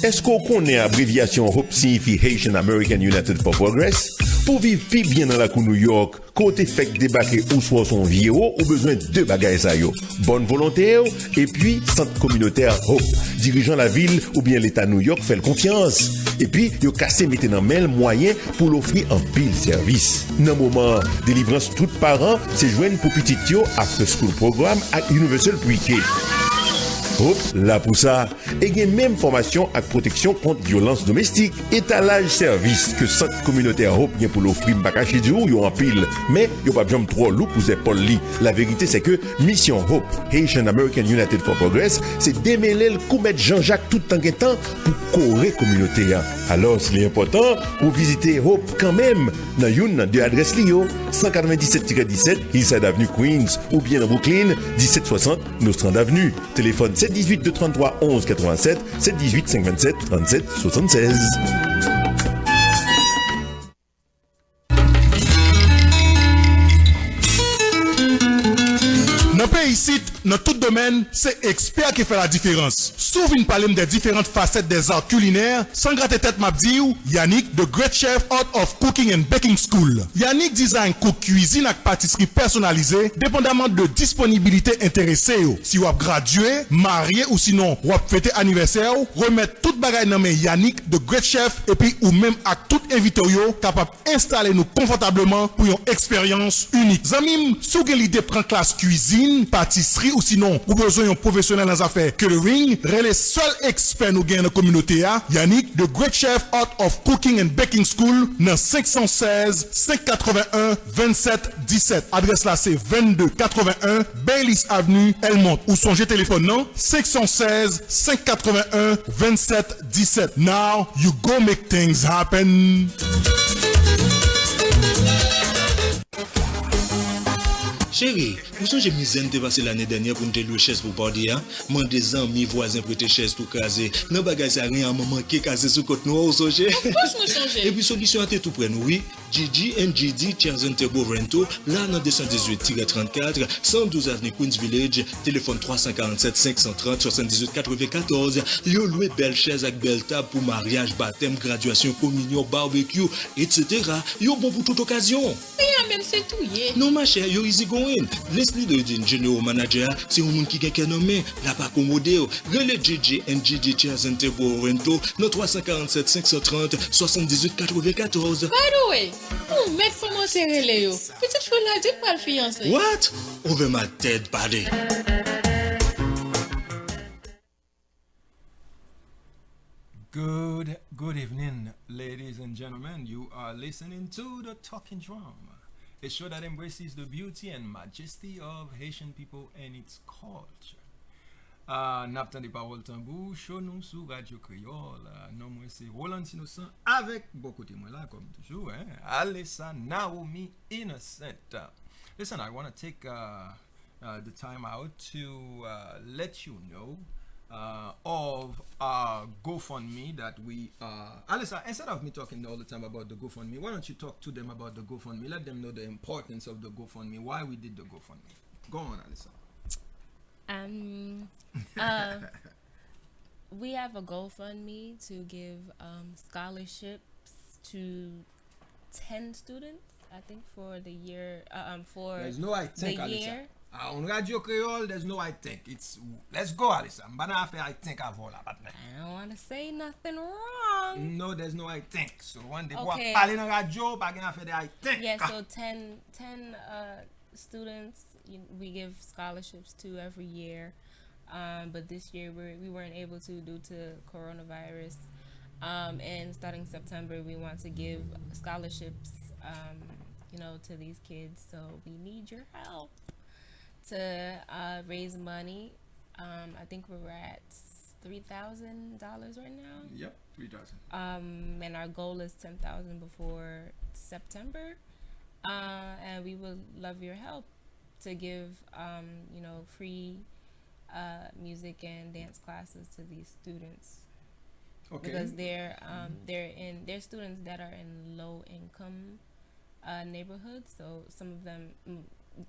Est-ce qu'on connaît l'abréviation HOPE signifie Haitian American United for Progress? Pour vivre plus bien dans la cour New York, côté fait débarquer ou soit son vieux ou besoin de deux bagages ça yo. Bonne volonté et puis centre communautaire HOPE. Dirigeant la ville ou bien l'État New York fait confiance. Et puis, yo cassé mettez dans mail moyen pour l'offrir en pile service. Dans moment délivrance tout parents, c'est joindre pour petit yo after school programme à Universal Pre-K. Hop, là pour ça, et il y a même formation avec protection contre violence domestique, étalage service que centre communautaire Hop vient pour l'offrir m'bakaché du ou yo en pile, mais yo pas besoin trop lourd pour épaules li. La vérité c'est que mission Hope, Haitian American United for Progress, c'est démêler le coup mettre Jean-Jacques tout en temps pour correr communauté. Alors, c'est important pour visiter Hope quand même dans une de adresse Lio 197-17 Hillside Avenue Queens ou bien dans Brooklyn 1760 Nostrand Avenue. Téléphone 718-233-1187, 718-527-3776. Dans le pays ici, dans tout domaine, c'est expert qui fait la différence. Souvent, parler des différentes facettes des arts culinaires, sans gratter tête m'a dit, Yannick, the great chef out of cooking and baking school. Yannick design cook cuisine avec pâtisserie personnalisée, dépendamment de disponibilité intéressée. Si vous avez gradué, marié ou sinon vous avez fêté anniversaire, remettre toute bagaille dans mes Yannick, the great chef, et puis ou même à tout invité capable d'installer nous confortablement pour une expérience unique. Zamim, si vous avez l'idée de prendre classe cuisine, pâtisserie ou sinon ou besoin d'un professionnel dans les affaires catering, les seuls experts nous gagnent dans la communauté, Yannick, the great chef out of cooking and baking school, dans 516 581 27 17. Adresse là c'est 2281 Baylis Avenue, Elmont. Ou songez téléphone non 516 581 27 17. Now you go make things happen. Chérie, où sont j'ai misé de passer l'année dernière pour nous louer chaise pour party, hein? Mon des amis voisins prêter chaise tout casé. Non bagage ça rien à moment qui casé sous côte noire ou songer. Et puis solution à tout près nous oui. Gigi and GD Chairs and Table Rento, là dans 218-34, 112 avenue Queens Village, téléphone 347 530 78 94. Yo loué belle chaise avec belle table pour mariage, baptême, graduation, communion, barbecue, etc. Yo bon pour toute occasion. Même c'est tout, yeah. Non ma chère, yo easy going. Leslie de general manager, c'est un monde qui gagne nommé, là pas accommodé. Relais Gigi and GD Chairs and Table Rento, dans 347 530 78 94. By the way, mec, comment c'est relé yo? Petite fille là, dis pas le fiancé. What? Over my dead body. Good evening, ladies and gentlemen. You are listening to the Talking Drum, a show that embraces the beauty and majesty of Haitian people and its culture. Naptan de Parole Tambou, show nous sur Radio Créole. Non, moi c'est Roland Innocent avec beaucoup de témoins là, comme toujours. Alessa Naomi Innocent. Listen, I want to take the time out to let you know of GoFundMe that we Alyssa, instead of me talking all the time about the GoFundMe, why don't you talk to them about the GoFundMe? Let them know the importance of the GoFundMe, why we did the GoFundMe. Go on, Alyssa. We have a GoFundMe to give scholarships to 10 students, I think, for the year. For there's no I think, the Alyssa. year. On Radio Creole, there's no I think. It's let's go, Alyssa. I think I've all about that. I don't want to say nothing wrong. No, there's no I think. So one day, Okay. radio, I think. Yeah, so 10 students we give scholarships to every year. But this year we weren't able to due to coronavirus. And starting September, we want to give scholarships, to these kids. So we need your help. to raise money. I think we're at $3,000 right now. Yep, 3,000. And our goal is 10,000 before September. And we would love your help to give, free music and dance classes to these students. Okay. Because they're students that are in low income neighborhoods, so some of them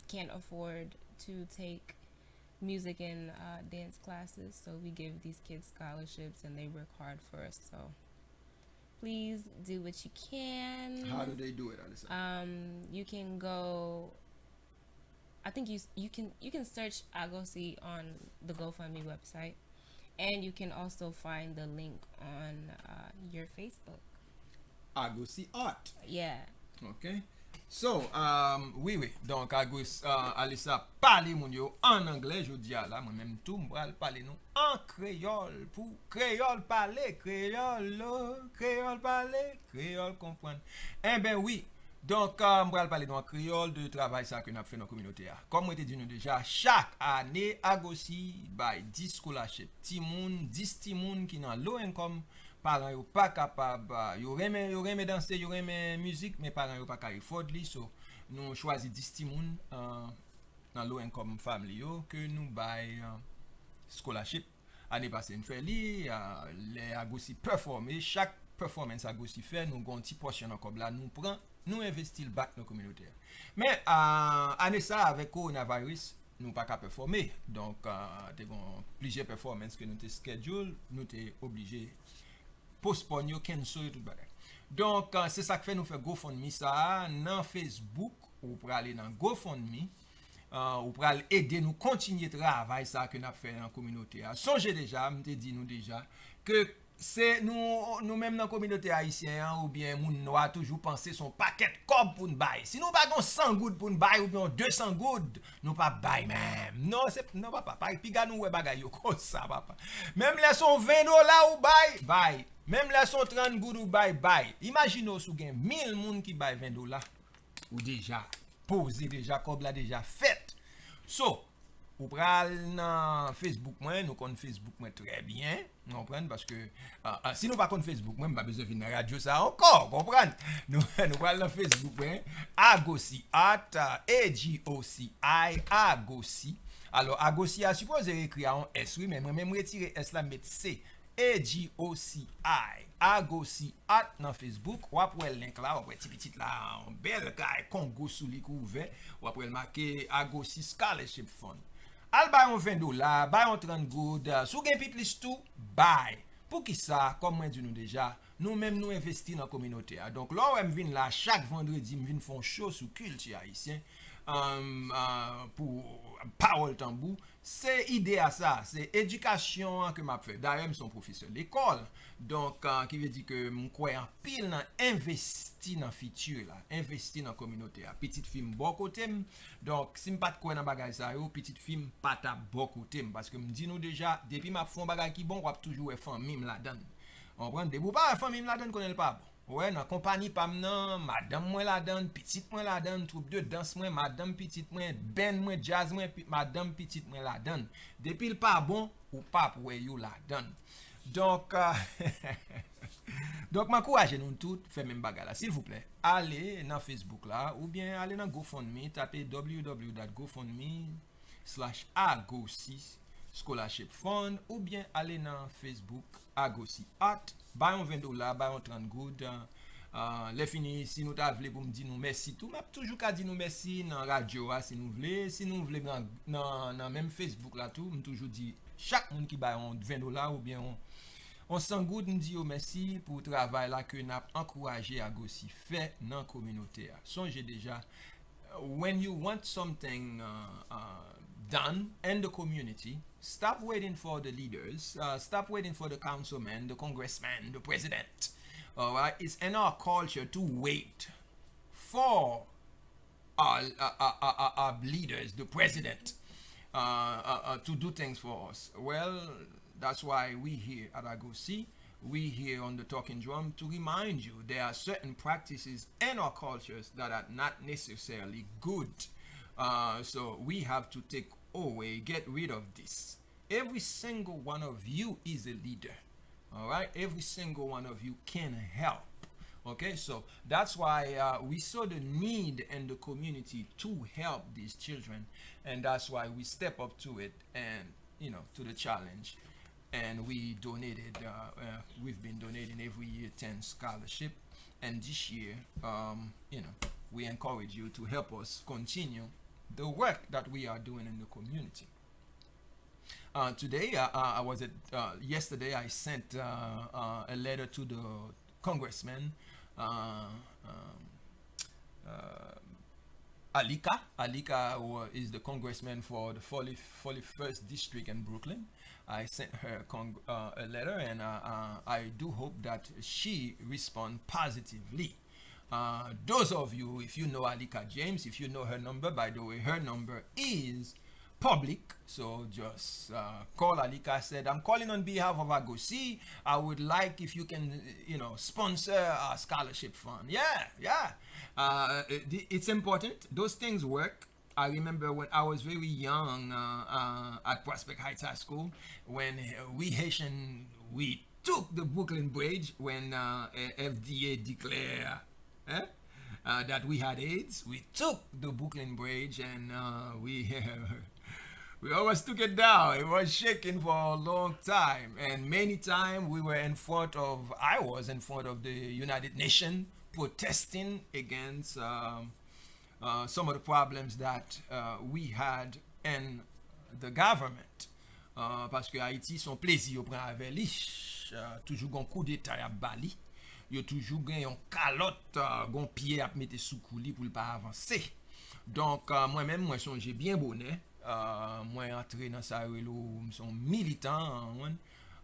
can't afford to take music and dance classes, so we give these kids scholarships and they work hard for us. So please do what you can. How do they do it, Alyssa? You can go, I think you can search agoci on the GoFundMe website, and you can also find the link on your Facebook. Agoci Art. Yeah. Ok. So, oui. Donc, Alyssa parle moun yo en anglais, je dis là, moi-même tout, m'bral parler nous en créole, pour créole parler, créole parler, créole comprendre. Eh ben oui. Donc, m'bral parler nous en créole de travail ça que nous fait dans la communauté. Comme moi te dit nous déjà, chaque année, Agoci by 10 scholarship. 10 timoun qui dans low income. Parents yo pas capable, yo reme danser, yo reme musique, mais parents yo pas capable afford li, so nous choisi 10 ti moun dans low income family yo que nous bay scholarship. Année passée nous fait li les Agoci performer, chaque performance Agoci fait nous gon ti portion encore là nous prend, nous investir le back dans communauté. Mais année ça avec coronavirus nous pas capable performer. Donc te gon plusieurs performances que nous te schedule, nous te obligé postpone yo cancel tout bagay. Donc c'est ça que fait nous faire GoFundMe ça dans Facebook ou pour aller dans GoFundMe ou pour aller aider nous continuer travail ça que n'a fait dans communauté. Songez déjà, m'te dit nous déjà que c'est nous même dans communauté haïtienne ou bien moun noir toujours penser son paquet cob pour nous bail. Si nous pas gon 100 good pour nous bail ou bien 200 good, nous pas bail même. Non papa, puis gars nous ouais bagay yo comme ça papa. Même les son $20 ou bail. Même les son 30 good ou bail. Imaginez sou gen 1000 moun qui bail $20 ou déjà posé déjà cob là déjà fait. So ou pral dans Facebook moi nous connaissons Facebook moi très bien comprendre parce que si nous pas connaissons Facebook moi pas besoin venir radio ça encore comprendre nous pral dans Facebook moi Agoci Art agoci agoci alors Agoci a supposé écrire en S oui mais moi même retirer S là mettre C agoci Agoci Art dans Facebook ou après le link là ou petit petit là en belle caille Congo sous li couvert ou après le marqué Agoci Scholarship Fund. Al bay on $20, bay on 30 good, sou gen pit list tout, bay. Pour qui ça, comme moi dit nous déjà, nous même nous investir dans la communauté. Donc là, on vient là chaque vendredi, on vient faire un show sur culture haïtien pour parole tambour. C'est idée à ça, c'est éducation que m'a fait. D'ailleurs, je suis professeur de l'école. Donc qui veut dire que je crois en pile dans investir dans le futur là, investir dans la communauté. Petite film bon côté. Donc si je pas de quoi dans bagage ça yo, petite film pas ta bon côté parce que me dit nous déjà depuis m'a font bagage qui bon, on va toujours famille là-dedans. On prend des pas famille là-dedans connaît pas bon. Ouais, dans compagnie pam nan, madame moi là-dedans, petite moi là-dedans, troupe de danse moi, madame petite moi, ben moi jazz moi, madame petite moi là-dedans. Depuis le pas bon ou pas pour yo là-dedans. Donc donc m'encourage nous toutes faire même bagarre là, s'il vous plaît. Allez dans Facebook là ou bien allez dans GoFundMe, tapez www.gofundme/agoci Scholarship Fund ou bien aller dans Facebook Agoci Art, bay on $20, bay on 30 good. Les fini si nous t'a vle pour me dire nous merci tout, m'a toujours ka dire nous merci dans radio si nous voulez dans même Facebook là tout, me toujours dit chaque monde qui bay on $20 ou bien on sent good me dit merci pour travail là que n'a encouragé Agoci fait dans communauté. Songez déjà when you want something done in the community, stop waiting for the leaders, stop waiting for the councilman, the congressman, the president. All right, it's in our culture to wait for our leaders, the president, to do things for us. Well, that's why we here at Agoci, we here on the Talking Drum to remind you there are certain practices in our cultures that are not necessarily good. So we have to take away, get rid of this. Every single one of you is a leader. All right, every single one of you can help. Okay, so that's why we saw the need in the community to help these children, and that's why we step up to it, and to the challenge, and we donated. We've been donating every year 10 scholarship, and this year, we encourage you to help us continue the work that we are doing in the community. Today, I was at. Yesterday, I sent a letter to the congressman. Alika is the congressman for the 41st district in Brooklyn. I sent her a letter, and I do hope that she responds positively. Those of you, if you know Alika James, if you know her number, by the way, her number is public, so just call Alika. Said, I'm calling on behalf of agoci. I would like if you can sponsor a scholarship fund. It's important. Those things work. I remember when I was very young at Prospect Heights High School, when we Haitian, we took the Brooklyn Bridge when FDA declared that we had AIDS. We took the Brooklyn Bridge, and we we always took it down. It was shaking for a long time, and many times I was in front of the United Nations protesting against some of the problems that we had in the government. Parce que Haïti son plaisir au prend avec lui, toujours un coup d'état à Bali. Yo toujours gen yon calotte, gon pied à mettre sous coulis pour pas avancer. Donc moi-même moi songe bien bonnet. Moi entré dans ça son militant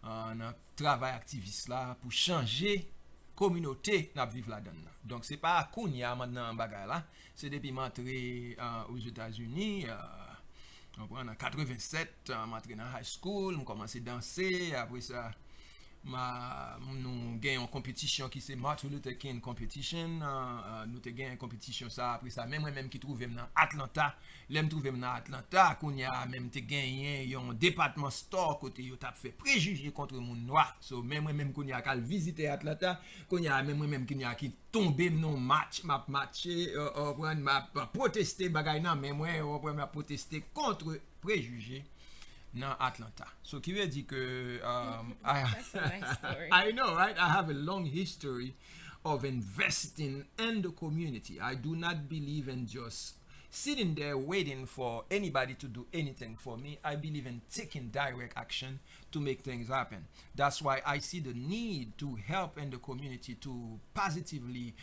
dans travail activiste là pour changer communauté n'a vivre là-dedans. Donc c'est pas kounya maintenant bagay là, c'est depuis m'entré aux États-Unis en 87, m'entré dans high school, me commencé danser, après ça nous gagnons une compétition qui c'est Martin Luther King competition. Nous te gagnons une compétition ça, après ça même qui trouve dans Atlanta, l'aime trouver dans Atlanta qu'on y a même te gagné un département store côté yo t'a fait préjugé contre monde noir. So même qu'on y a qu'à visiter Atlanta, qu'on y a même qui y a qui tomber non match m'a protester bagay nan mais moi m'a protester contre préjugé dans Atlanta. So qui veut dire que That's a nice story. I know, right? I have a long history of investing in the community. I do not believe in just sitting there waiting for anybody to do anything for me. I believe in taking direct action to make things happen. That's why I see the need to help in the community to positively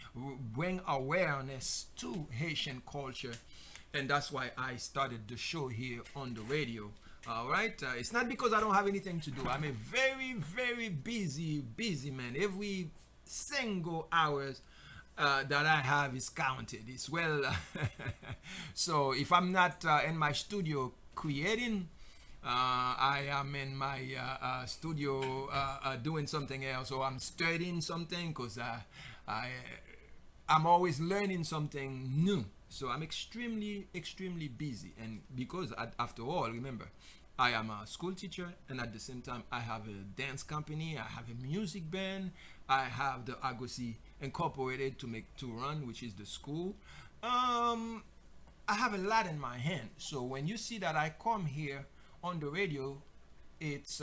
bring awareness to Haitian culture. And that's why I started the show here on the radio. All right, it's not because I don't have anything to do. I'm a very, very busy man. Every single hours that I have is counted. It's well. So if I'm not in my studio creating, I am in my studio doing something else, or I'm studying something because I'm always learning something new. So I'm extremely busy, and because after all, remember, I am a school teacher, and at the same time I have a dance company, I have a music band, I have the Agoci Incorporated to run, which is the school. I have a lot in my hand. So when you see that I come here on the radio, it's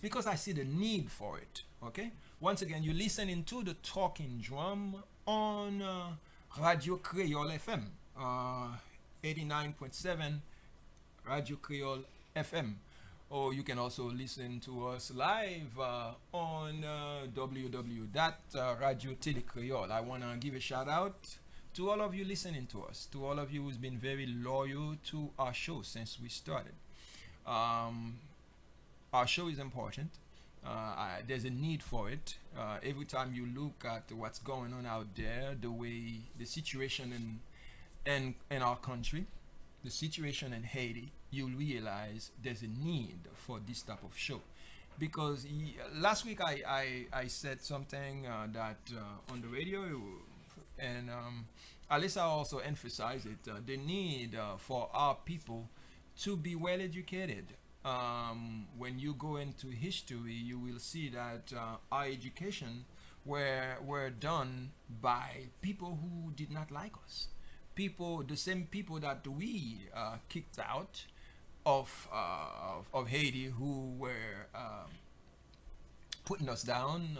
because I see the need for it. Okay, once again, you're listening to the Talking Drum on Radio Creole FM 89.7 Radio Creole FM, or you can also listen to us live on www.radio-tele-creole. I want to give a shout out to all of you listening to us, to all of you who's been very loyal to our show since we started. Our show is important. There's a need for it. Every time you look at what's going on out there, the situation in our country, the situation in Haiti, you'll realize there's a need for this type of show. Because last week I said something that on the radio, and Alyssa also emphasized it, the need for our people to be well educated. When you go into history, you will see that our education were done by people who did not like us. People, the same people that we kicked out of Haiti, who were putting us down,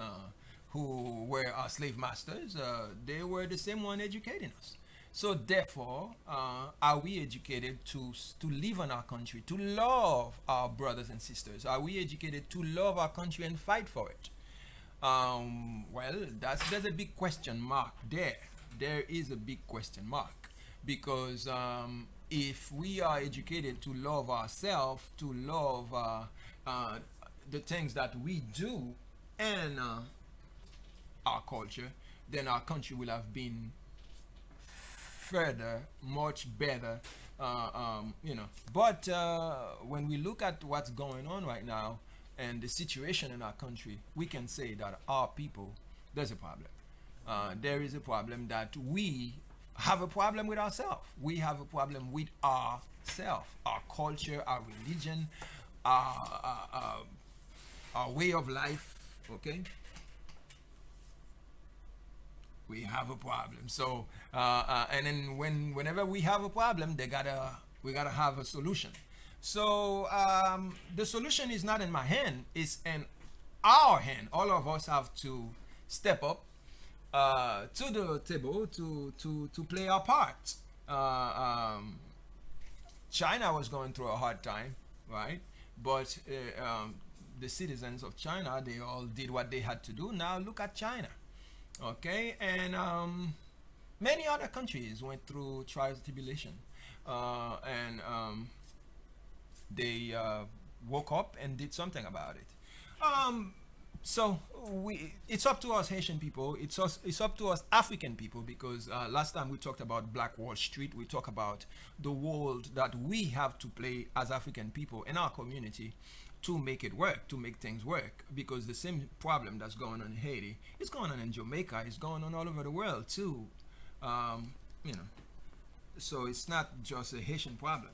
who were our slave masters, they were the same one educating us. So therefore, are we educated to live in our country, to love our brothers and sisters? Are we educated to love our country and fight for it? Well, there's a big question mark there. There is a big question mark because if we are educated to love ourselves, to love the things that we do and our culture, then our country will have been further, much better, But when we look at what's going on right now and the situation in our country, we can say that our people, there's a problem. There is a problem that we have a problem with ourselves. We have a problem with ourselves, our culture, our religion, our way of life. Okay. We have a problem. So, and then whenever we have a problem, we gotta have a solution. So the solution is not in my hand; it's in our hand. All of us have to step up to the table to play our part. China was going through a hard time, right? But the citizens of China, they all did what they had to do. Now look at China. Okay, and many other countries went through trials and tribulation, and they woke up and did something about it. So it's up to us Haitian people. It's up to us African people because last time we talked about Black Wall Street. We talked about the role that we have to play as African people in our community to make it work, to make things work, because the same problem that's going on in Haiti is going on in Jamaica, it's going on all over the world too. So it's not just a Haitian problem.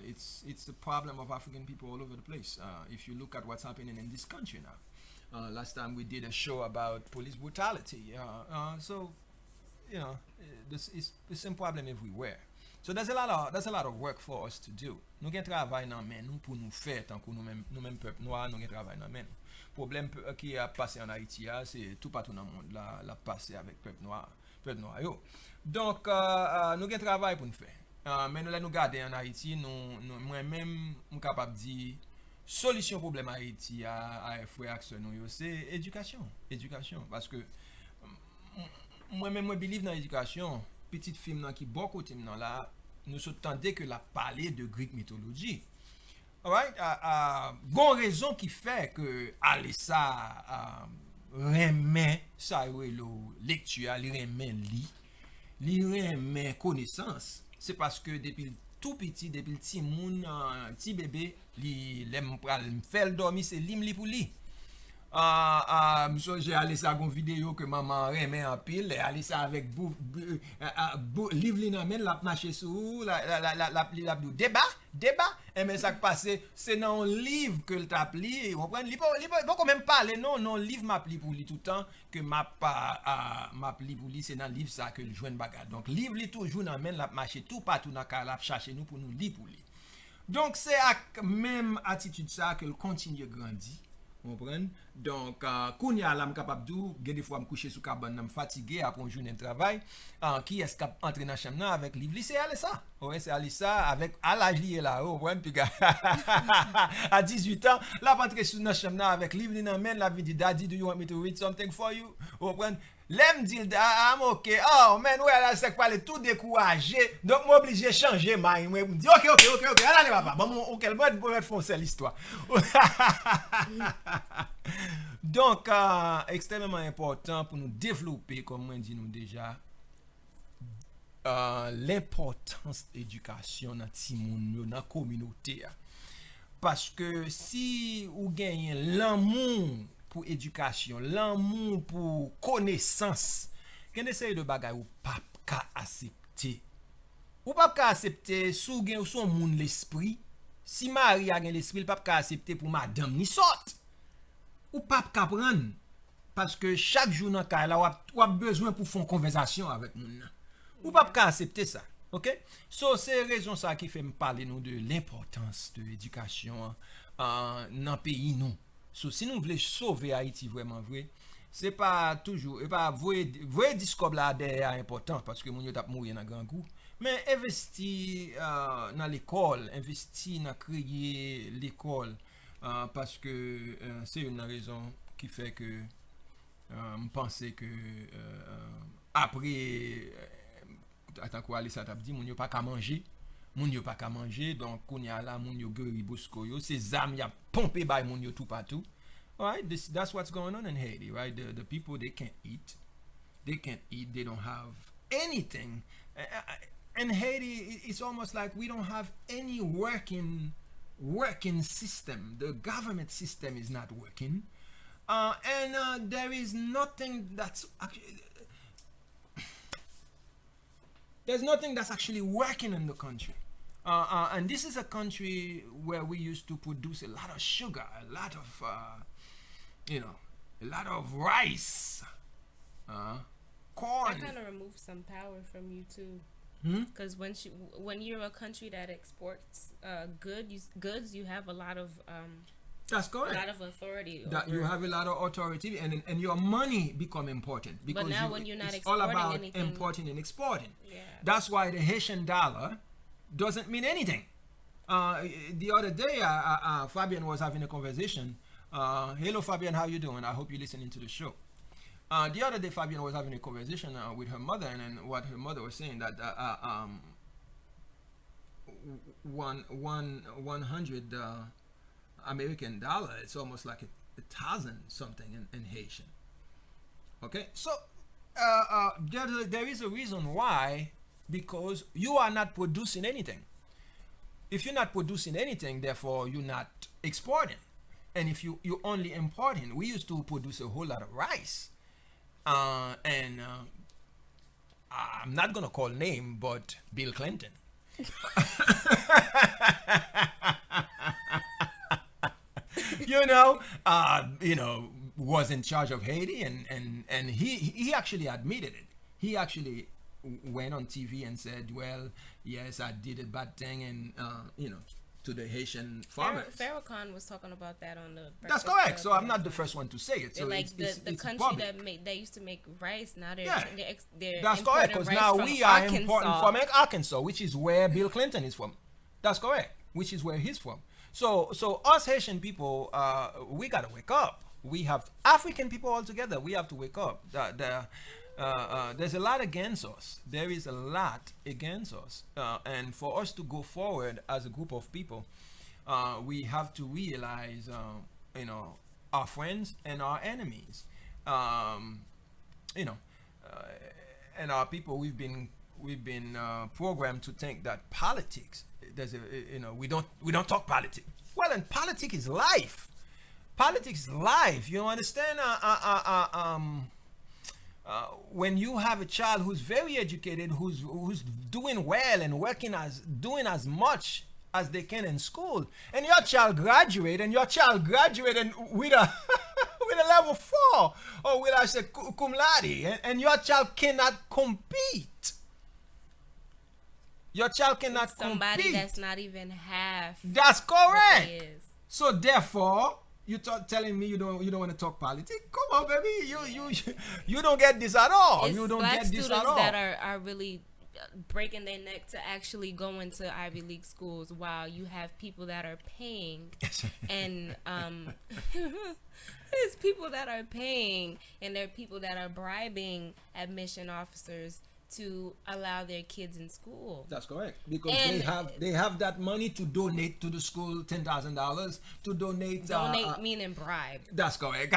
It's the problem of African people all over the place. If you look at what's happening in this country now, last time we did a show about police brutality. So this is the same problem everywhere. So there's a lot of work for us to do. Nous gen travail nan men nous pour nous faire tant que nous même peuple noir nous gen travail nan men. Problème qui a passé en Haïti c'est tout partout dans le monde la passé avec peuple noir yo. Donc nous gen travail pour nous faire. Mais nous là nous garder en Haïti moi même suis capable dire solution problème Haïti à frère action nous c'est éducation parce que moi même moi believe dans l'éducation. Petite film qui beaucoup de là nous s'entendait que la parler de Greek mythologie. Alright, gon raison qui fait que Alessa remet ça lecture, li remet connaissance, c'est parce que depuis tout petit, depuis le petit moun, petit bébé, li l'aime faire dormir, c'est li pour li. Monsieur j'ai allé ça une vidéo que maman remet en pile allé ça avec livre li nan men la marcher sous la débat et mais ça qui passe c'est dans un livre que le t'a li on prend li pas quand même parler non livre m'a pli pour lui tout le temps que m'a pli pour lui c'est dans livre ça que le joine bagarre donc livre li toujours nan men la marcher tout partout dans la chercher nous pour nous lire pour lui donc c'est à même attitude ça que le continue grandir. Comprendre donc kounya la m capable dou gen des fois me coucher sous cabane me fatigué après une journée de travail qui est cap entrer dans chambre avec livre c'est aller ça ouais c'est aller ça avec à l'âge lié là comprendre puis à 18 ans la entrer sous dans chambre avec livre dans main la vie dit daddy do you want me to read something for you comprendre l'aime dit I'm okay oh man ouais là c'est pas tout découragé donc m'obligé changer mind moi me dit OK allez papa bon OK le mode pour mettre foncer l'histoire. Donc extrêmement important pour nous développer comme on dit nous déjà l'importance de l'éducation dans ti moun dans communauté parce que si ou gagne l'amour pour éducation, l'amour pour connaissance, qu'en essaye de bagay ou pas ka accepter. Ou pas ka accepter sou gen ou son moun l'esprit. Si Marie a gen l'esprit, il pas ka accepter pour madame ni sorte. Ou pas ka prendre parce que chaque jour dans ka la ou a besoin pour faire une conversation avec moun nan. Ou pas ka accepter ça. OK? So c'est raison ça qui fait me parler nous de l'importance de l'éducation dans pays nous. So si nous voulons sauver Haïti vraiment vrai, c'est pas toujours et pas vrai discours là derrière important parce que moun yo t'a mourir dans grand coup. Mais investir dans l'école, investir dans créer l'école parce que c'est une raison qui fait que je pense que après attends quoi aller ça t'a dit moun yo pas qu'à manger, moun yo pas qu'à manger donc on y a là moun yo gueuri bosco yo, ces âmes y a pompé by moun yo tout partout. All right, that's what's going on in Haiti, right? The people they can't eat, they don't have anything. In Haiti, it's almost like we don't have any working system. The government system is not working, and there is nothing that's actually working in the country. And this is a country where we used to produce a lot of sugar, a lot of a lot of rice, corn. That kind of removes some power from you too. Because when you're a country that exports goods, you have a lot of that's correct. A lot of authority. That you have a lot of authority, and your money become important because but now when you're not it's exporting all about anything, importing and exporting. Yeah. That's why the Haitian dollar doesn't mean anything. The other day, Fabian was having a conversation. Hello, Fabian, how you doing? I hope you're listening to the show. The other day, Fabian was having a conversation with her mother, and then what her mother was saying that 100 American dollar, it's almost like a thousand something in Haitian. Okay, so there is a reason why, because you are not producing anything. If you're not producing anything, therefore you're not exporting. And if you only importing, we used to produce a whole lot of rice. And I'm not gonna call name, but Bill Clinton. Was in charge of Haiti, and he actually admitted it. He actually went on TV and said, "Well, yes, I did a bad thing," and to the Haitian farmers. Farrakhan was talking about that on the. That's correct. So I'm not the first one to say it. So like it's country public. that used to make rice, now they're That's correct, because now we are Arkansas. importing from Arkansas, which is where Bill Clinton is from. That's correct, which is where he's from. So us Haitian people, we gotta wake up. We have African people all together. We have to wake up. There's a lot against us. There is a lot against us, and for us to go forward as a group of people, we have to realize, our friends and our enemies, and our people. We've been programmed to think that politics. We don't talk politics. Well, and politics is life. Politics is life. You understand? When you have a child who's very educated, who's doing well and doing as much as they can in school, and your child graduated with a with a level 4 or with a cum laude, and your child cannot compete. Your child cannot somebody compete. That's not even half. That's correct. What they is. So therefore, you telling me you don't want to talk politics? Come on, baby, you don't get this at all. It's You don't black get this at students all. that are really breaking their neck to actually go into Ivy League schools, while you have people that are paying, and there's people that are paying, and there are people that are bribing admission officers to allow their kids in school. That's correct, because And- they have that money to donate to the school, $10,000 to donate. Donate meaning bribe. That's correct.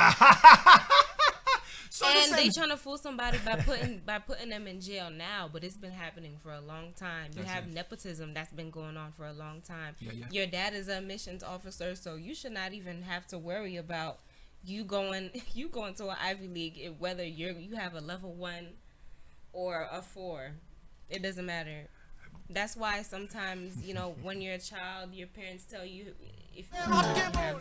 So And listen, they trying to fool somebody by putting them in jail now, but it's been happening for a long time. You That's have it. nepotism that's been going on for a long time. Yeah. Your dad is a admissions officer, so you should not even have to worry about you going to an Ivy League, whether you have a level 1 or a 4. It doesn't matter. That's why sometimes, when you're a child, your parents tell you, if you have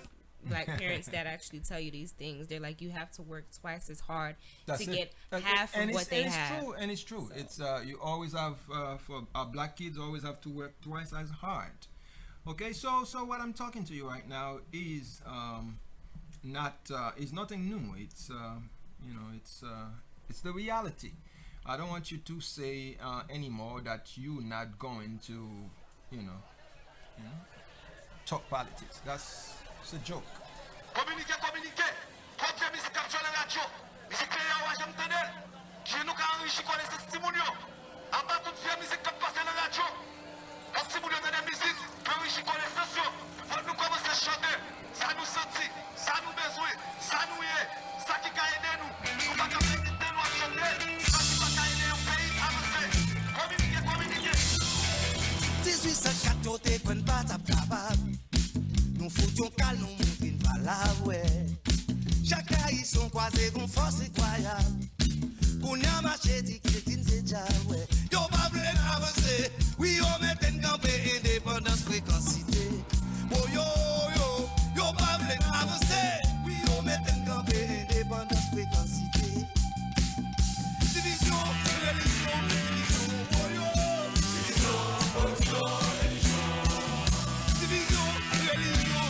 like parents that actually tell you these things, they're like, you have to work twice as hard That's to it. get half of what they have. And it's true. It's you always have for our black kids always have to work twice as hard. Okay, so what I'm talking to you right now is not is nothing new. It's it's the reality. I don't want you to say anymore that you're not going to you know talk politics. It's a joke. Communiquer, communiquer. Propre musique actuelle à la radio. Musique créole, ouais, j'aime tenir. Qui nous a enrichi connaissance Timounio. En bas toute fière musique qui passe à la radio. Quand Timounio a des musiques, qui enrichi connaissance. Faut nous commencer à chanter. Ça nous sentit, ça nous besoin, ça nous y est. Ça qui a aidé nous. Nous pas qu'à faire nous à chanter. Ça qui va aider un pays à avancer. Communiquer, communiquer. 1804, t'es qu'on pas capable. Nous foutions cal, nous montrons pas la ouais. Chaque haïtien croisé con force incroyable. Pour nous marcher, dit que c'est déjà ouais. Yo pas blé avancer. Oui, on met une campé indépendance fréquencité. Oh yo yo, yo pas blé avancer. Oui, on met une campé indépendance fréquencité. Division, religion, division, oh yo. Division, religion.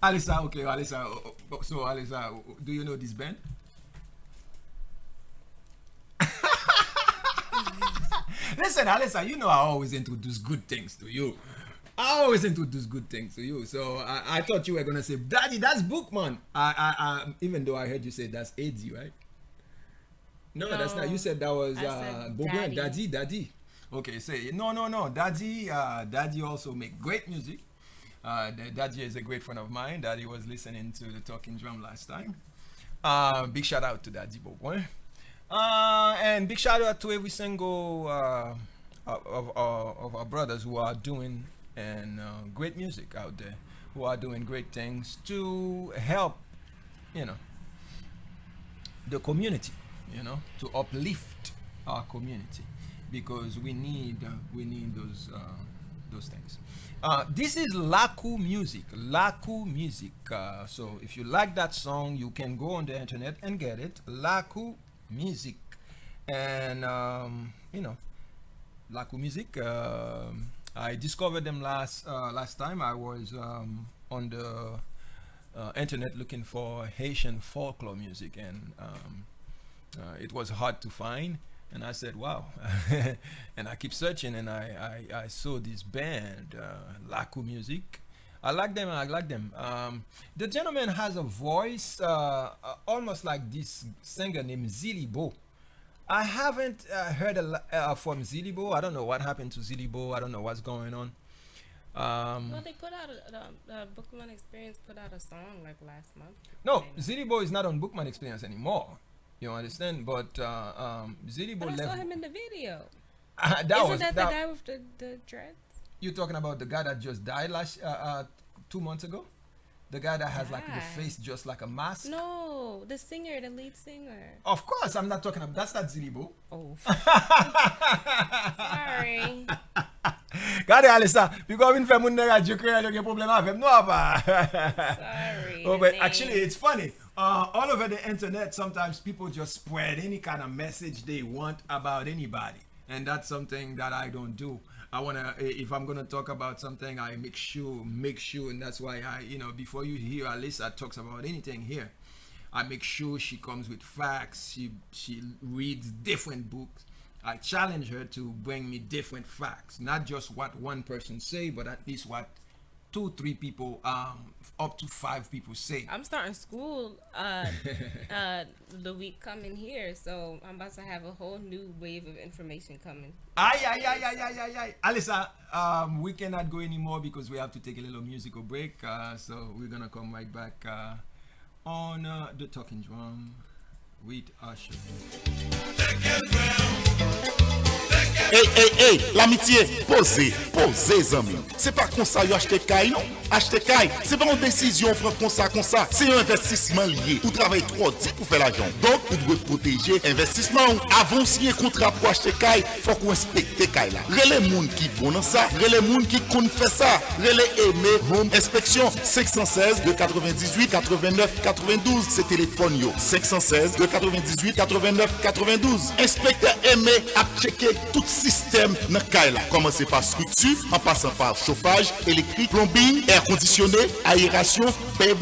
Alisa, okay, Alisa. So, Alisa, do you know this band? Listen, Alisa, you know I always introduce good things to you. So I thought you were gonna say, Daddy, that's Bookman. Even though I heard you say that's AD, right? No, that's not. You said that was Bookman. Daddy. Okay, say no. Daddy also make great music. Daddy is a great friend of mine. Daddy was listening to the Talking Drum last time. Big shout out to Daddy Bookman. And big shout out to every single of our brothers who are doing great music out there, who are doing great things to help, the community, to uplift our community, because we need those things. This is Laku Music. So if you like that song, you can go on the internet and get it. Laku Music, and Laku Music. I discovered them last time. I was on the internet looking for Haitian folklore music, and it was hard to find. And I said, wow. And I keep searching, and I saw this band, Laku Music. I like them. The gentleman has a voice almost like this singer named Zilibo. I haven't heard from Zilibo. I don't know what happened to Zilibo. I don't know what's going on. Well, they put out Bookman Experience put out a song like last month. No, Zilibo is not on Bookman Experience anymore. You understand? But Zilibo But I left. saw him in the video. Isn't that the guy with the dreads? You're talking about the guy that just died 2 months ago? The guy that has like the face just like a mask? No, the lead singer. Of course, I'm not talking about, that's not Zilibo. Oh. Sorry. Gade Alisa, because in family radio create a problem avec nous apa. Sorry. Oh, but actually it's funny. All over the internet, sometimes people just spread any kind of message they want about anybody, and that's something that I don't do. I wanna, if I'm gonna talk about something, I make sure, and that's why I, before you hear Alisa talks about anything here, I make sure she comes with facts. She reads different books. I challenge her to bring me different facts, not just what one person say, but at least what 2-3 people, up to 5 people say. I'm starting school the week coming here, so I'm about to have a whole new wave of information coming. Aye. Alyssa, we cannot go anymore because we have to take a little musical break. So we're gonna come right back on the Talking Drum with Usher. Hey, l'amitié, posez, zami. C'est pas comme ça, yo achete kay, non? Achete kay, c'est pas une décision, prendre comme ça. C'est un investissement lié. Ou travaille trop dit pour faire l'argent. Donc, vous devez protéger investissement. Avant de signer contrat pour acheter kay, faut qu'on inspecte kay là. Relais moun qui bon dans ça, relais moun qui connaît fait ça. Relais Aimé Home Inspection 516 de 98 89 92. C'est téléphone yo 516 de 98 89 92. Inspecteur Aimé a checké tout système dans kay là. Commencez par structure, en passant par chauffage, électrique, plumbing, air conditionné, aération,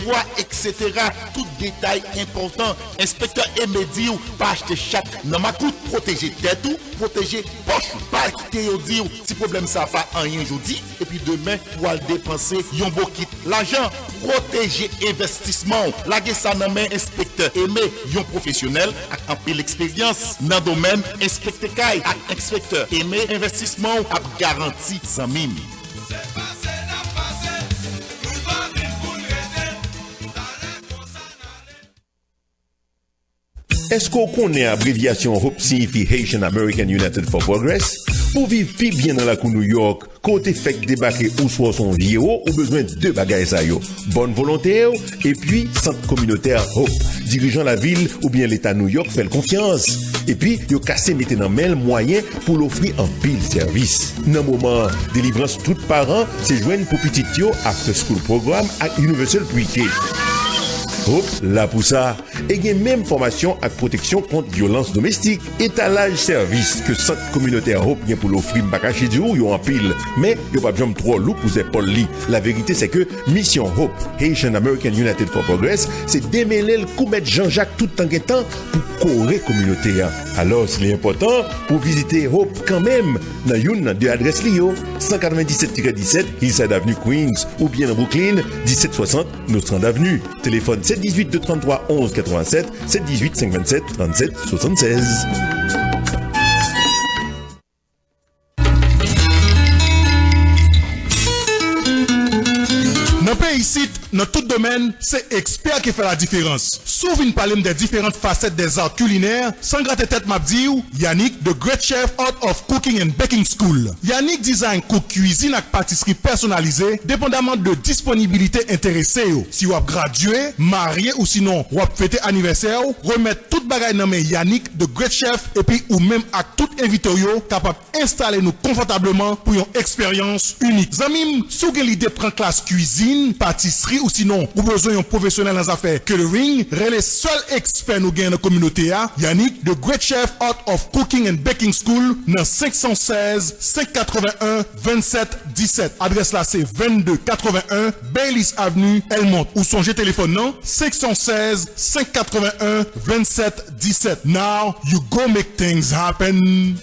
bois, etc. Tout détail important. Inspecteur Aimé dit ou pas acheter chaque dans ma coûte, protéger tête ou protéger poche. Pas quitter ou dire si problème ça pas rien aujourd'hui et puis demain pour aller dépenser yon beau kit. L'argent protéger investissement. Laguer ça dans main inspecteur Aimé yon professionnel avec un peu l'expérience dans domaine inspecteur kay avec inspecteur Aimé investissement a garanti sans mime. Est-ce qu'on connaît abréviation HOPE signifie Haitian American United for Progress? Pour vivre plus bien dans la cour New York, côté fait débarquer ou soit son vieux ou besoin de deux bagages ça yo. Bonne volonté et puis centre communautaire HOPE. Dirigeant la ville ou bien l'État New York fait confiance. Et puis, yo cassé mette dans mail moyen pour l'offrir en pile service. Dans moment délivrance tout parents, c'est joindre pour petit yo after school programme à Universal Pre-K. Hop, là pour ça, et il y a même formation à protection contre violence domestique, étalage service que centre communautaire Hope vient pour l'offrir bakaché du ou en pile, mais yo pas besoin trop lourd pour épaules li. La vérité c'est que mission Hope, Haitian American United for Progress, c'est démêler le coup mettre Jean-Jacques tout en temps pour correr communauté. Alors, c'est important pour visiter Hope quand même dans une de adresse Lio 197-17 Hillside Avenue Queens ou bien dans Brooklyn 1760 Nostrand Avenue. Téléphone 718-233-1187, 718-527-3776. Dans le pays ici, dans tout domaine, c'est expert qui fait la différence. Souvent, parler des différentes facettes des arts culinaires, sans gratter tête m'a dit, Yannick, the great chef out of cooking and baking school. Yannick design cook cuisine avec pâtisserie personnalisée, dépendamment de disponibilité intéressée. Si vous avez gradué, marié ou sinon, vous avez fêté anniversaire, remettre toute bagaille dans Yannick, the great chef, et puis ou même à tout invité capable d'installer nous confortablement pour une expérience unique. Zamim, si vous avez l'idée de prendre classe cuisine, pâtisserie ou sinon, vous avez besoin d'un professionnel dans les affaires catering, les seuls experts nous gagnent dans la communauté, Yannick, the great chef out of cooking and baking school, dans 516 581 27 17. Adresse là, c'est 2281 Baylis Avenue, Elmont. Ou songez téléphone, non? 516 581 27 17. Now, you go make things happen.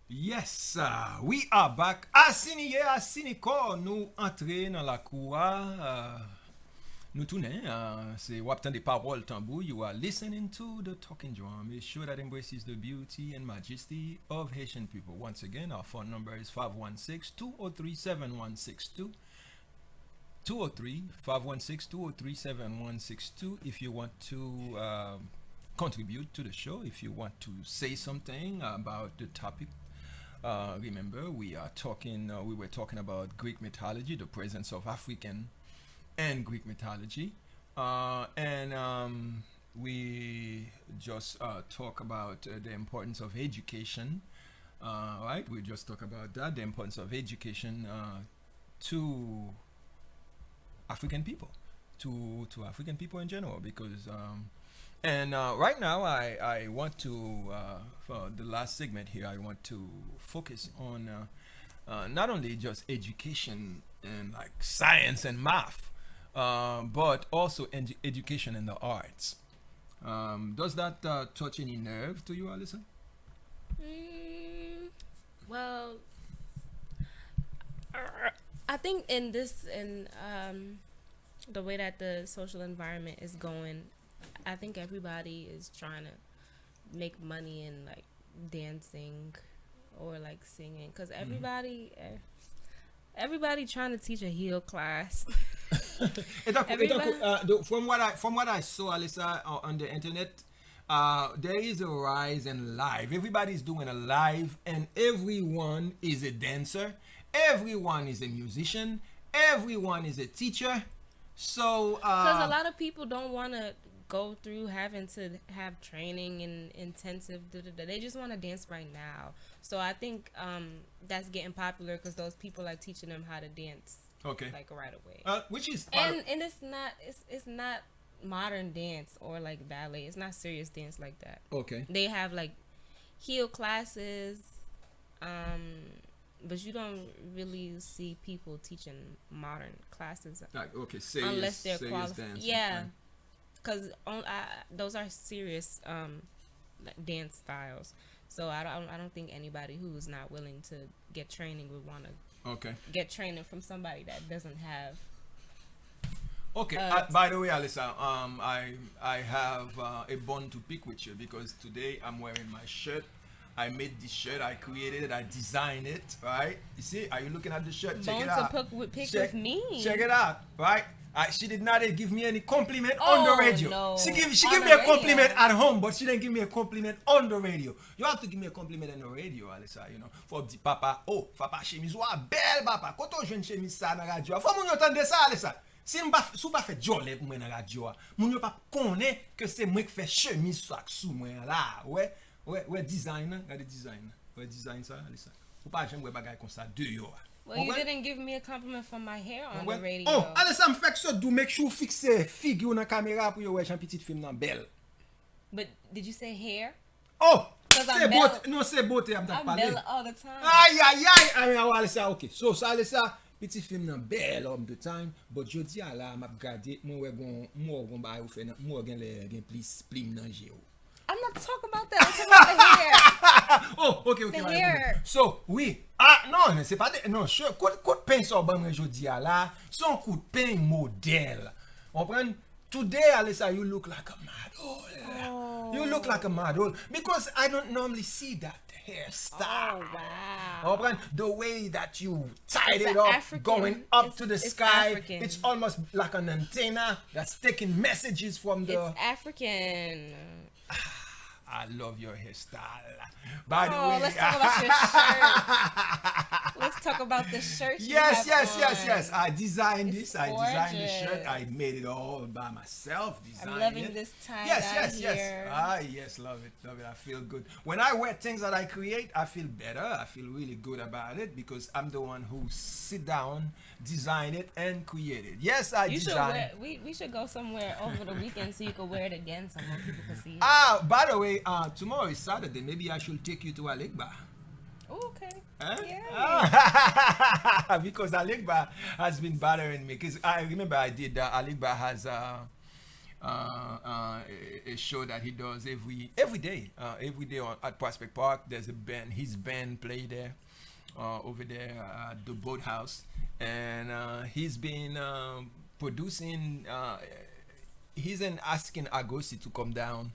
Yes, we are back. Asini ko, nous entrons dans la cour. Nous tournons. C'est Waptan des paroles tambour. You are listening to the Talking Drum, a show that embraces the beauty and majesty of Haitian people. Once again, our phone number is 516-203-7162. 203-516-203-7162. If you want to contribute to the show, if you want to say something about the topic. Remember, we were talking about Greek mythology, the presence of African and Greek mythology, and we just talk about the importance of education. Right? We just talk about that, the importance of education to African people, to African people in general, because. And right now, I want to, for the last segment here, I want to focus on not only just education and like science and math, but also education in the arts. Does that touch any nerve to you, Alyssa? Well, I think in the way that the social environment is going, I think everybody is trying to make money in like dancing or like singing, because everybody trying to teach a heel class. From what I saw, Alyssa, on the internet, there is a rise in live. Everybody's doing a live, and everyone is a dancer. Everyone is a musician. Everyone is a teacher. So, because a lot of people don't want to go through having to have training and intensive. They just want to dance right now. So I think that's getting popular because those people are teaching them how to dance. Okay. Like right away. Which is and it's not modern dance or like ballet. It's not serious dance like that. Okay. They have like heel classes, but you don't really see people teaching modern classes. Like serious, unless they're qualified. Yeah, because those are serious dance styles. So I don't think anybody who's not willing to get training would want to get training from somebody that doesn't have. Okay. By the way, Alyssa, I have a bone to pick with you because today I'm wearing my shirt. I made this shirt. I created it. I designed it. Right? You see? Are you looking at the shirt? Check it out. Pick with me. Check it out. Right? She did not give me any compliment on the radio. No. She gave me a compliment at home, but she didn't give me a compliment on the radio. You have to give me a compliment on the radio, Alyssa. You know, for the papa. Oh, papa chemise wa belle papa. Quand on jeune chemise ça dans radio. Faut moun entendre ça, Alyssa. Si m'pa sou pas fait jolé pour moi dans radio. Moun yo pas connaît que c'est moi qui fait chemise ça sous moi là. Ouais design, regarde design. Ouais design ça, Alyssa. Faut pas jamais bagay comme ça deux yo. Well, you didn't give me a compliment for my hair on the radio. Oh, Alyssa, me fait ça do make sure fixe figure dans caméra pour yo ouais un petit film dans belle. But did you say hair? Oh, c'est beauté. Non, c'est beauté I'm parler. I'm belle all the time. Aïe. I mean, Alyssa, okay. So Alyssa, petit film dans belle all the time, but jodi a la m'a regarder moi gon ba ou fait moi gen plus plim dans jeu. I'm not talking about that. I'm talking about the hair. Oh, okay. The hair. So, oui. Non, c'est pas non, coup de pain sur ban jodi a la, son coup de pain modèle. On prend today, Alyssa, you look like a model. Oh. You look like a model because I don't normally see that hairstyle. Oh, wow. The way that you tied it up, African, going up to the sky. African. It's almost like an antenna that's taking messages from the... It's African. I love your hairstyle. By the way, let's talk about your shirt. Let's talk about the shirt. Yes. I designed this. I designed the shirt. I made it all by myself. I'm loving this tie. Yes. Yes, love it. I feel good. When I wear things that I create, I feel better. I feel really good about it because I'm the one who sit down, design it, and create it. Yes, I design. We should go somewhere over the weekend so you can wear it again so more people can see it. By the way, tomorrow is Saturday. Maybe I should take you to Alegba. Okay. Yeah. Because Alegba has been bothering me. Because I remember I did Alegba has a show that he does every day at Prospect Park. There's a band. His band play there over there at the boathouse, and he's been producing. He's asking Agoci to come down.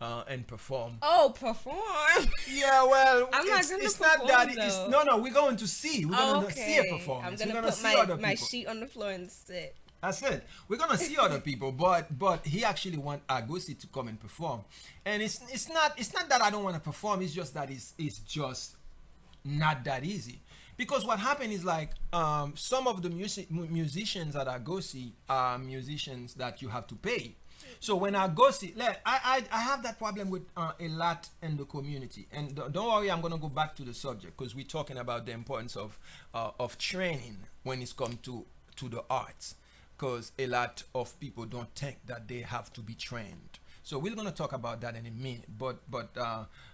And perform. Oh, perform? Yeah, well, I'm not going to it's perform, not that. though. No, we're going to see. We're going to see a performance. I'm going to put my sheet on the floor and sit. I said we're going to see other people, but he actually want Agoci to come and perform, and it's not that I don't want to perform. It's just that it's just not that easy. Because what happened is like some of the musicians at Agoci are musicians that you have to pay. So when Agoci, I have that problem with a lot in the community, and don't worry, I'm gonna go back to the subject because we're talking about the importance of training when it's come to the arts, because a lot of people don't think that they have to be trained. So we're gonna talk about that in a minute, but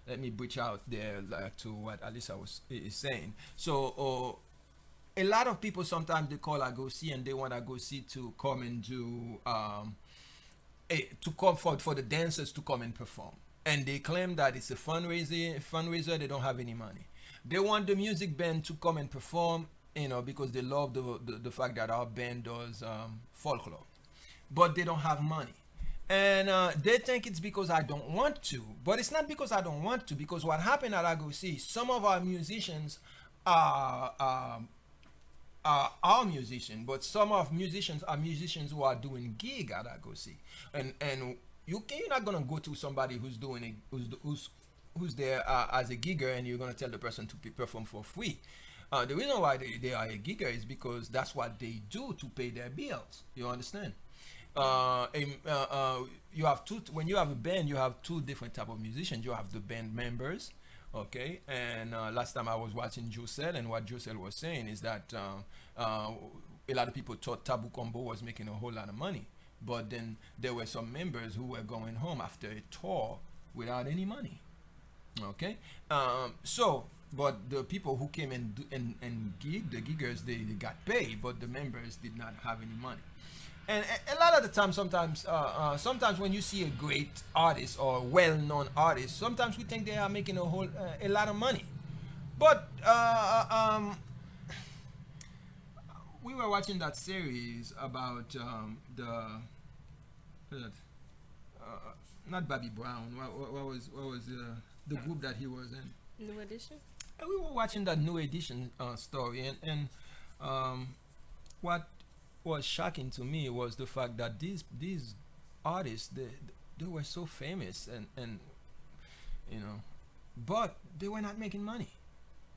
let me bridge out there to what Alyssa is saying. So a lot of people sometimes they call Agoci and they want Agoci to come and do. To come for the dancers to come and perform, and they claim that it's a fundraiser. They don't have any money. They want the music band to come and perform, because they love the fact that our band does folklore, but they don't have money. And they think it's because I don't want to, but it's not because I don't want to. Because what happened at Agoci, some of our musicians are our musicians, but some of musicians are musicians who are doing gig at Agoci, and you're not gonna go to somebody who's doing it, who's there as a gigger, and you're gonna tell the person to perform for free. The reason why they are a gigger is because that's what they do to pay their bills. You understand? You have when you have a band, you have two different type of musicians. You have the band members, okay. And last time I was watching Josel, and what Josel was saying is that a lot of people thought Tabu Combo was making a whole lot of money, but then there were some members who were going home after a tour without any money. Okay, but the people who came and gig, the giggers, they got paid, but the members did not have any money. And a lot of the time, sometimes when you see a great artist or well-known artist, sometimes we think they are making a lot of money. But we were watching that series about not Bobby Brown. What was the group that he was in? New Edition. And we were watching that New Edition story, and what was shocking to me was the fact that these artists, they were so famous, and but they were not making money.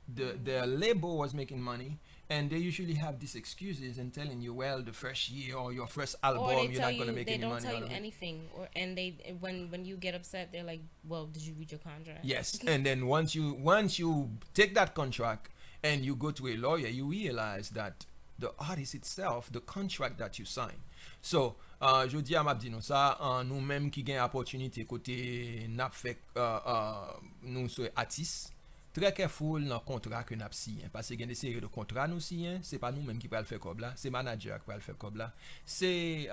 Their label was making money, and they usually have these excuses and telling you, well, the first year or your first album, you're not going to make any money. They don't tell you anything, and they when you get upset, they're like, well, did you read your contract? Yes. And then once you take that contract and you go to a lawyer, you realize that the artist itself, the contract that you sign. So, je dis à Mabdino ça, nous mêmes qui gagnons opportunité côté n'a fait nous sommes artistes, très careful dans contrat que n'a signé, parce que il y a des séries de contrats nous signons, c'est pas nous mêmes qui va le faire comme là, c'est manager qui va le faire comme là, c'est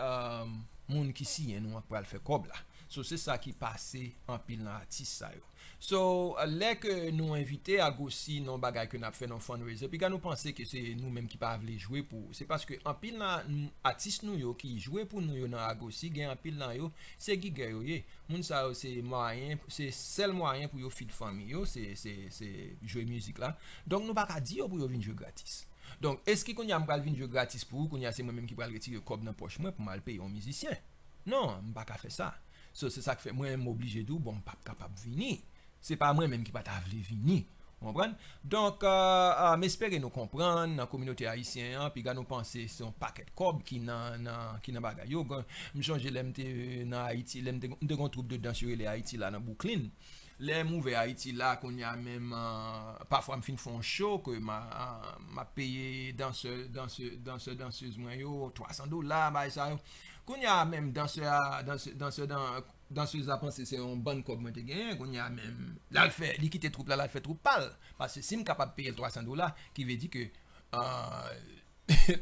monde qui signe nous qui va le faire comme là. So c'est ça qui passe en pile dans artiste ça yo. So les que nous inviter à Agoci non bagay que n'a fait non fundraiser puis quand nous penser que c'est nous même qui pas veut jouer pour, c'est parce que en pile dans artiste nous yo qui jouer pour nous yo dans Agoci gain en pile dans yo c'est giga yo yé moun ça c'est moyen, c'est seul moyen pour yo feed famille yo, c'est jouer musique là. Donc nous pas ka dire pour yo venir jouer gratis. Donc est-ce qu'on y a m'pral venir jouer gratis pour qu'on y a c'est moi même qui pral retirer cob dans poche moi pour mal payer un musicien? Non, m'pas ka faire ça. So, c'est ça qui fait moi m'obligé de bon pas capable venir. C'est pas moi même qui pas t'avler venir. Vous comprenez? Donc m'espérer nous comprendre dans communauté haïtienne puis gars nous penser son paquet cob qui nan bagay yo. Me changer l'MT dans Haïti, l'MT de gon troupe de danse les Haïti là dans Brooklyn. Les mauvais Haïti là qu'on y a même parfois me fin font show que m'a payé danseuse moi yo $300 bah ça yo. Qu'on y a même danseuse a pensé c'est un bon cob moi te gain qu'on y a même là fait li quitter troupe là fait troupe pâle parce que si me capable payer $300 qui veut dire que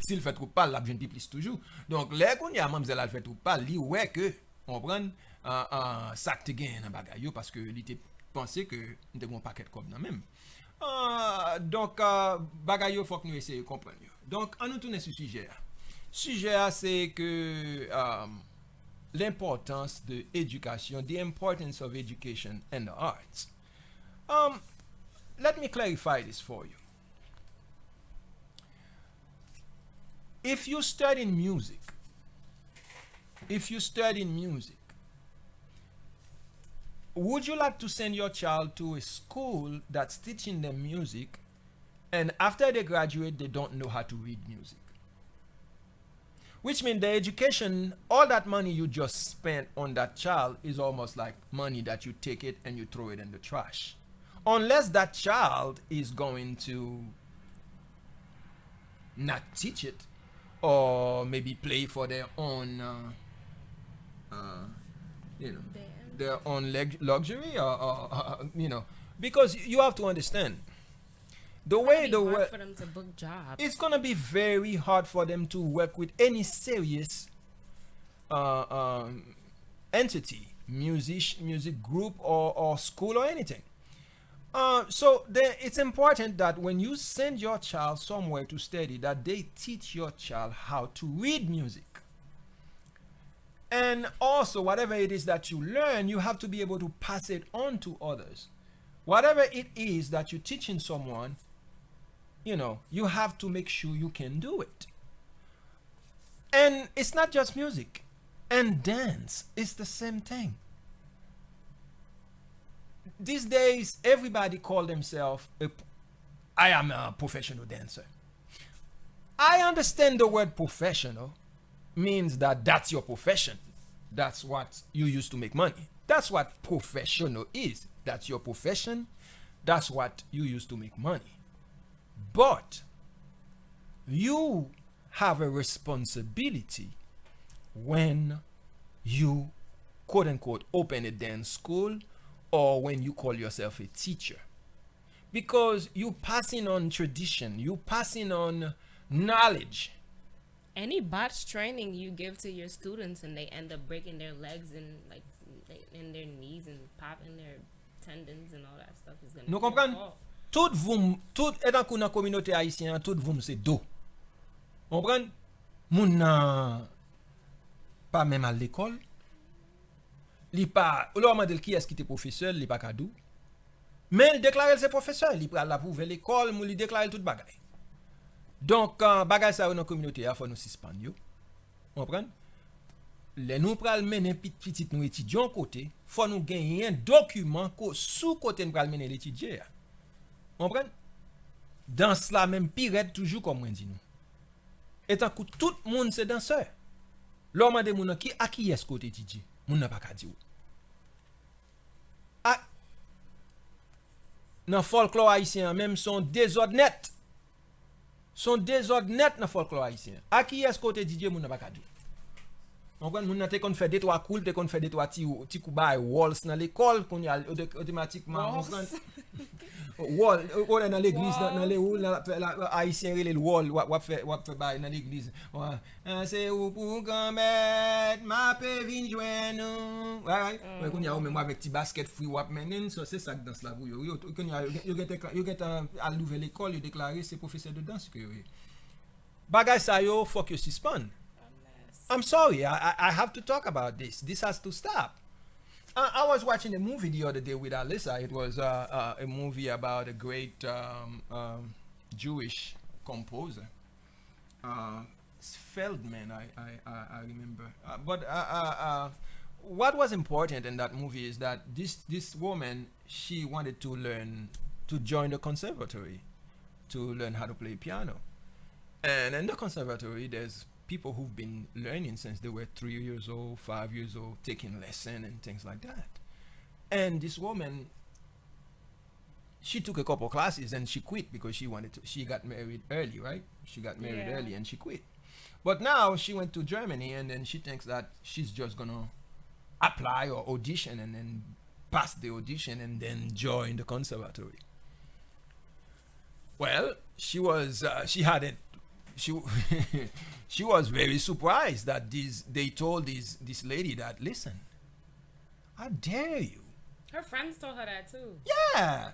s'il fait troupe pâle la jeune plus toujours. Donc là qu'on y a mademoiselle elle fait troupe pâle li ouais que on prend ça te gain dans bagay yo parce que il était pensé que nous avons un paquet de cob dans même. Donc bagay yo faut que nous essayer de comprendre. Donc on nous tourner sur sujet. Sujet c'est que l'importance de l'éducation, the importance of education and the arts. Let me clarify this for you. If you study music, would you like to send your child to a school that's teaching them music, and after they graduate, they don't know how to read music? Which means the education, all that money you just spent on that child is almost like money that you take it and you throw it in the trash. Unless that child is going to not teach it or maybe play for their own, their own luxury or because you have to understand. The way for them to book jobs. It's gonna be very hard for them to work with any serious entity, music group or school or anything. So it's important that when you send your child somewhere to study, that they teach your child how to read music. And also, whatever it is that you learn, you have to be able to pass it on to others. Whatever it is that you're teaching someone, you have to make sure you can do it. And it's not just music. And dance is the same thing. These days, everybody call themselves, I am a professional dancer. I understand the word professional means that that's your profession. That's what you use to make money. That's what professional is. That's your profession. That's what you use to make money. But you have a responsibility when you, quote unquote, open a dance school or when you call yourself a teacher. Because you passing on tradition, you passing on knowledge. Any botched training you give to your students and they end up breaking their legs and in their knees and popping their tendons and all that stuff is gonna. Nous comprenons? Tout est dans la communauté haïtienne, tout vous c'est do. Comprenez? Moun pas même à l'école. Li pas, l'homme m'a dit qui est-ce qui était professeur, li pas kadou. Mais il déclare ses professeurs, il pral la prouver l'école, moun li déclare tout bagay. Donc bagay ça dans la communauté a faut nous suspendre yo. Comprenez? Les nous pral mener petit nous étudiants côté, faut nous gagner un document sous côté nous pral mener l'étudier. Comprenez? Dans cela même pirate toujours comme moi dit nous. Et tant que tout le monde c'est danseur. L'homme de moun qui à qui est-ce côté étudier? Moun n'a pas ka dire. Ah dans folklore haïtien même son désordre net. Son désordre net dans folklore haïtien. À qui est-ce côté étudier moun n'a pas ka dire. On prend moun te kon fait deux trois cool, te kon fait deux trois ti coup bail waltz dans l'école qu'on y a automatiquement on prend wall dans l'église dans les haïtien les wall what fait bail dans l'église c'est pour commettre ma pe vinn joindre ouais qu'on y a même avec petit basket free wap menen so c'est ça dans cela yo qu'on y a yo get à nouvelle école yo déclarer c'est professeur de danse que bagay ça yo faut que suspend. I'm sorry, I have to talk about this. This has to stop. I was watching a movie the other day with Alyssa. It was a movie about a great Jewish composer. Feldman, I remember. But what was important in that movie is that this woman, she wanted to join the conservatory to learn how to play piano. And in the conservatory, there's people who've been learning since they were 3 years old, 5 years old, taking lesson and things like that. And this woman, she took a couple classes and she quit because she got married early, right? She got married early and she quit. But now she went to Germany and then she thinks that she's just gonna apply or audition and then pass the audition and then join the conservatory. Well, she was very surprised that they told this lady that, listen, how dare you? Her friends told her that too. Yeah.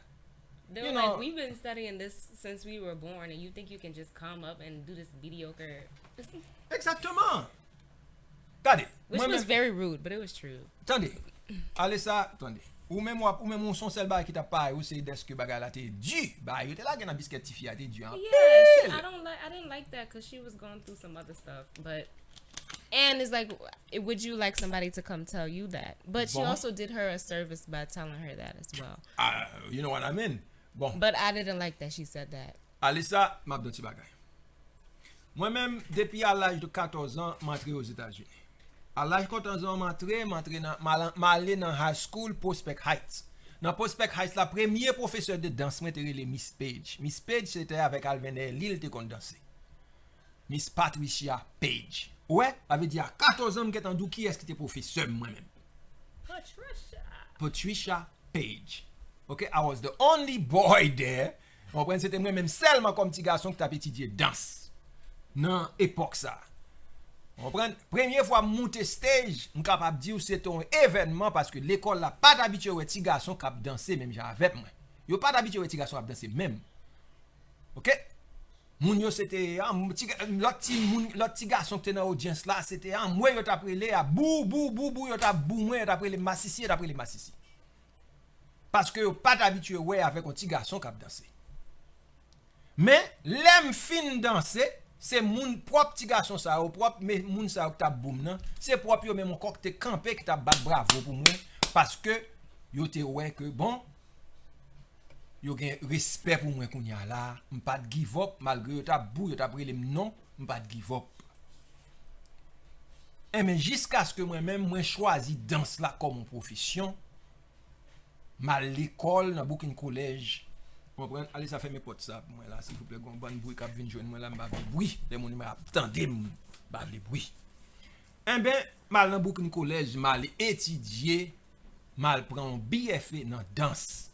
They were like, we've been studying this since we were born, and you think you can just come up and do this mediocre. Exactement. Got it. Which was very rude, but it was true. Attendez. Alyssa, attendez. Ou même son seul bail qui t'a pas ou c'est desk bagay la te du bail te la gen biscuit ti fi a te du en yeah I didn't like that because she was going through some other stuff, but and it's like, would you like somebody to come tell you that? But she also did her a service by telling her that as well. You know what I mean? Bon. But I didn't like that she said that. Alyssa, m'a don ti bagay. Moi-même depuis à l'âge de 14 ans, m'entré aux États-Unis. À l'âge de 14 ans, m'allé dans high school Prospect Heights. Dans Prospect Heights, la premier professeur de danse m'était les Miss Page. Miss Page, c'était avec Alvener, l'île te kon danser. Miss Patricia Page. Ouais, avait dit à 14 ans, m'était entendu qui est-ce qui était professeur moi-même. Patricia Page. Okay, I was the only boy there. On prend c'était moi-même seulement comme petit garçon qui t'a étudié danse. Dans époque ça. On prend première fois monter stage, on capable dire c'est un événement parce que l'école là pas d'habitude ouais petit garçon cap danser même avec moi. Yo pas d'habitude petit garçon à danser même. OK? Moun yo c'était l'autre petit garçon qui était dans l'audience là, c'était moi yo t'a prélé à bou yo t'a bou moi yo t'a prélé massissi. Parce que yo pas d'habitude ouais avec un petit garçon qui a dansé. Mais l'aime fin danser, c'est moun propre petit garçon ça, ou propre mais moun ça qui t'a boum nan, c'est propre yo même mon coq te campé qui t'a bat bravo pour moi parce que yo te ouais que bon yo gen respect pour moi kounya là, m'pas de give up malgré yo t'a bou yo t'a prélé non, m'pas de give up. Et mais jusqu'à ce que moi choisi danse là comme profession, mal l'école dans beaucoup de collège. Allez, ça fait mes potes ça moi là, s'il vous plaît, gon bon bruit qui vient joindre moi là, m'ba bruit, les moun m'attendez m'ba les bruit. Eh ben, mal dans beaucoup de collège, mal étudier, mal prend BFA dans danse.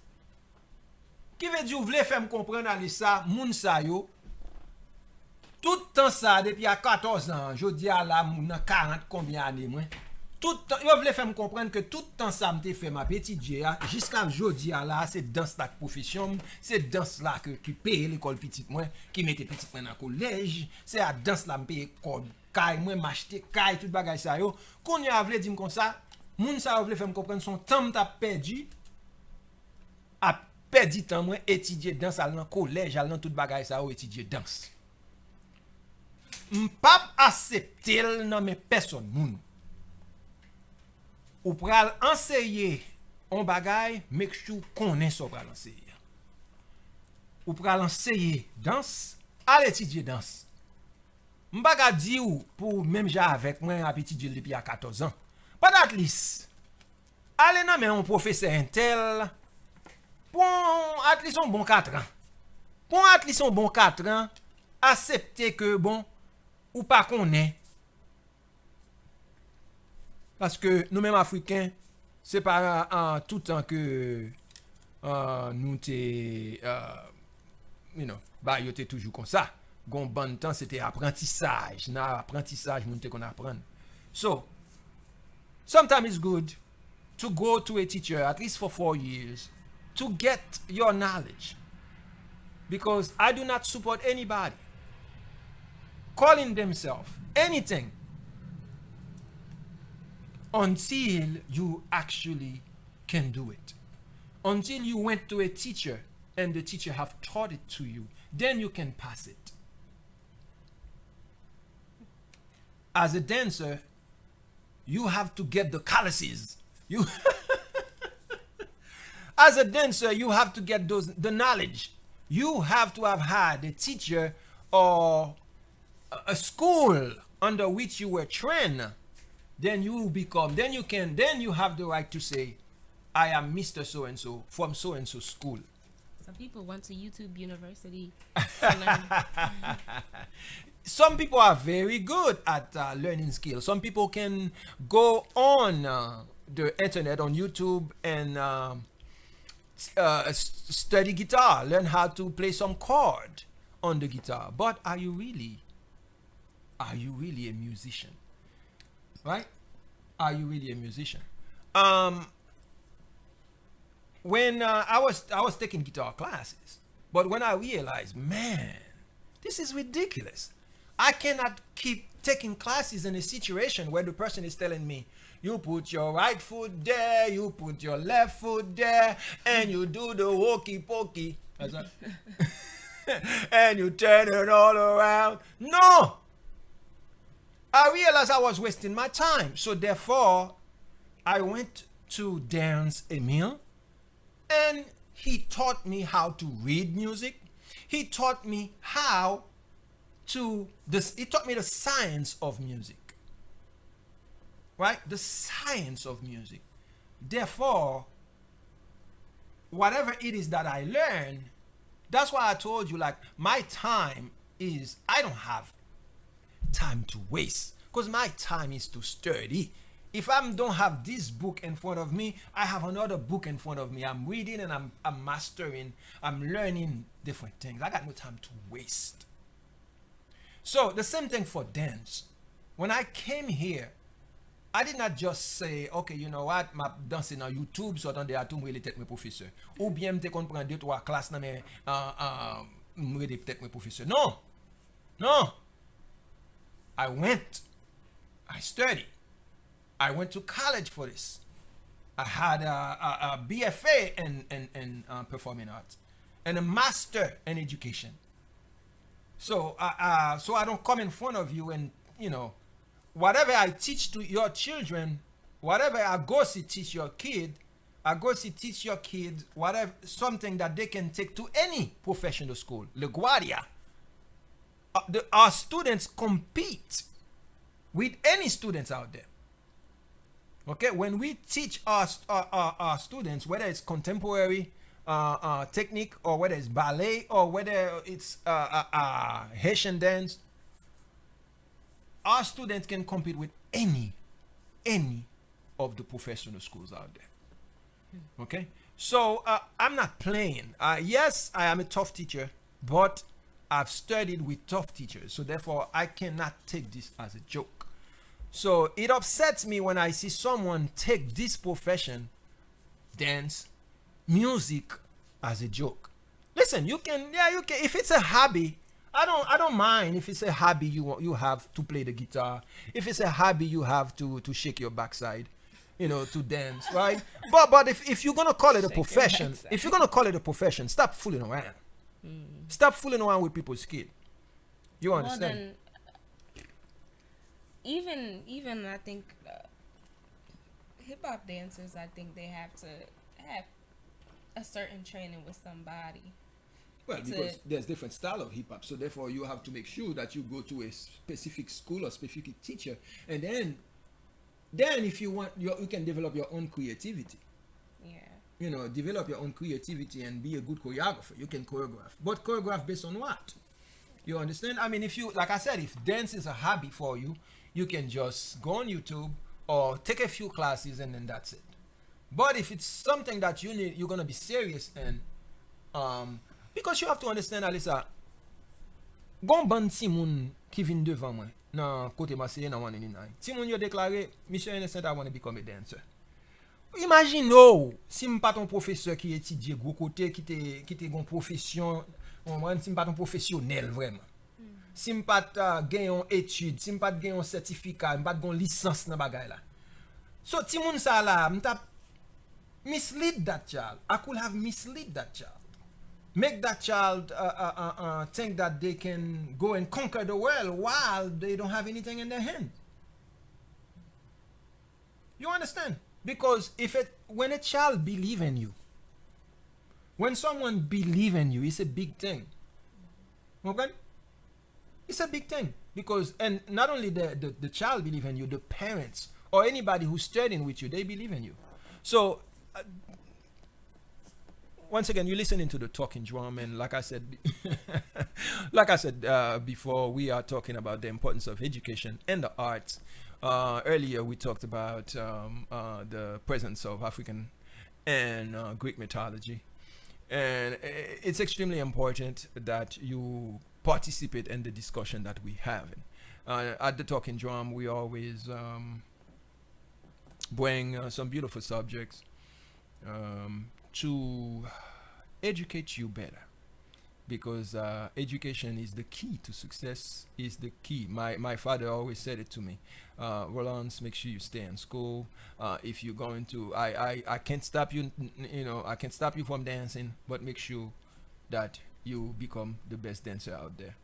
Qui veut dire vous voulez faire me comprendre aller ça, moun sa yo tout temps ça depuis à 14 ans, je dis à la moun 40 combien années moi. Tout temps, yo voulez faire me comprendre que tout temps ça m'te fait ma petite dia jusqu'à jodi à là, c'est danse la profession, c'est danse là que qui paye l'école petite moi, qui mette petite moi dans collège, c'est à danse là me paye école, caille moi m'acheter caille tout bagay ça yo. Qu'on y a voulu dire comme ça, moun ça voulait faire me comprendre son temps t'a perdu a perdu temps moi étudier danse dans collège, dans tout bagay ça yo étudier danse. M'pap accepter nan men personne moun. Ou pral enseigner on bagay, make sure connaît so pral enseigner. Ou pral enseigner danse, al étudier danse. M'baga di ou pour même ja avec moi a étudier depuis à 14 ans. Pas d'atlis. Allez nan men un professeur intel pour atlis son bon 4 ans. Pour atlis son bon 4 ans, accepter que bon ou pas connaît. Parce que nous-mêmes Africains, c'est pas en tout temps que nous t'es, bah, yo t'es toujours comme ça. Gon bon temps, c'était apprentissage. Dans apprentissage, nous t'es qu'on apprend. So, sometimes it's good to go to a teacher, at least for 4 years, to get your knowledge. Because I do not support anybody calling themselves anything until you actually can do it. Until you went to a teacher and the teacher have taught it to you, then you can pass it. As a dancer, you have to get the calluses. You as a dancer, you have to get the knowledge. You have to have had a teacher or a school under which you were trained. Then you have the right to say, I am Mr. So-and-so from so-and-so school. Some people went to YouTube University to learn. Some people are very good at learning skills. Some people can go on the internet, on YouTube, and study guitar, learn how to play some chord on the guitar. But are you really a musician? Right? Are you really a musician? When I was taking guitar classes, but when I realized, man, this is ridiculous. I cannot keep taking classes in a situation where the person is telling me, you put your right foot there, you put your left foot there, and you do the hokey pokey. And you turn it all around. No! I realized I was wasting my time. So therefore, I went to Darren's Emil, and he taught me how to read music. He taught me he taught me the science of music. Right? The science of music. Therefore, whatever it is that I learn, that's why I told you, like, my time is, I don't have time to waste, because my time is to study. If I don't have this book in front of me, I have another book in front of me. I'm reading and I'm mastering, I'm learning different things. I got no time to waste. So the same thing for dance. When I came here, I did not just say, okay, you know what, m'a danser dans YouTube, so dans des atomes, m'rele tête mes professeur. Ou bien m'te kon prendre 2-3 classes dans mes, m'rele tête mes professeur. Non! No! I went. I studied. I went to college for this. I had a BFA in performing arts and a master in education. So I don't come in front of you and, you know, whatever I teach to your children, whatever agoci teach your kid, agoci teach your kids whatever, something that they can take to any professional school. LaGuardia. Our students compete with any students out there. Okay, when we teach our students, whether it's contemporary technique or whether it's ballet or whether it's Haitian dance, our students can compete with any of the professional schools out there. Okay, so I'm not playing. Yes, I am a tough teacher, but I've studied with tough teachers, so therefore I cannot take this as a joke. So it upsets me when I see someone take this profession, dance, music, as a joke. Listen, you can. If it's a hobby, I don't mind. If it's a hobby, you have to play the guitar. If it's a hobby, you have to shake your backside, you know, to dance, right? But if you're gonna call it a profession, stop fooling around. Stop fooling around with people's kid. You understand? Well, then, even I think hip hop dancers, I think they have to have a certain training with somebody. Well, because there's different style of hip hop, so therefore you have to make sure that you go to a specific school or specific teacher, and then if you want, you can develop your own creativity. Yeah. You know, develop your own creativity and be a good choreographer. You can choreograph, but choreograph based on what? You understand? I mean, if you, like I said, if dance is a hobby for you, you can just go on YouTube or take a few classes and then that's it. But if it's something that you need, you're gonna be serious in, because you have to understand, Alisa, gon ban Timon qui vient devant moi, nan côté Marseille nan 189. Timon yo déclaré, Monsieur Innocent, I want to become a dancer. Imagine si m'pas ton professeur qui étudie gros côté, qui te gon profession, si m'pas ton professionnel vraiment. Si m'pas gen yon étude, si m'pas gen yon certificat, m'pas gon licence nan bagay la. So Timon sa la, m'ta mislead that child. I could have misled that child. Make that child think that they can go and conquer the world while they don't have anything in their hand. You understand? Because when a child believes in you, when someone believes in you, it's a big thing. Okay? It's a big thing. Because, and not only the child believes in you, the parents or anybody who's studying with you, they believe in you. So, once again, you're listening to the Talking Drum, and like I said, before, we are talking about the importance of education and the arts. Earlier, we talked about the presence of African and Greek mythology, and it's extremely important that you participate in the discussion that we have. At the Talking Drum, we always bring some beautiful subjects to educate you better, because education is the key to success, is the key. My father always said it to me, Rollins, make sure you stay in school. If you're going to, I can't stop you, I can't stop you from dancing, but make sure that you become the best dancer out there,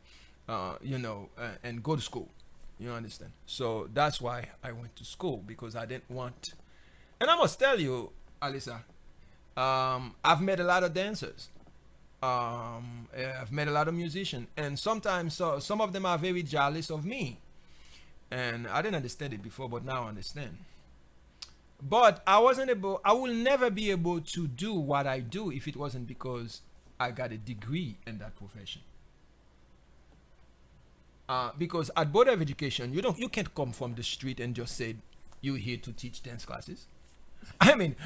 and go to school. You understand? So that's why I went to school, because I didn't want, and I must tell you, Alisa, I've met a lot of dancers. I've met a lot of musicians, and sometimes some of them are very jealous of me. And I didn't understand it before, but now I understand. But I will never be able to do what I do if it wasn't because I got a degree in that profession. Because at Board of Education, you can't come from the street and just say you're here to teach dance classes. I mean,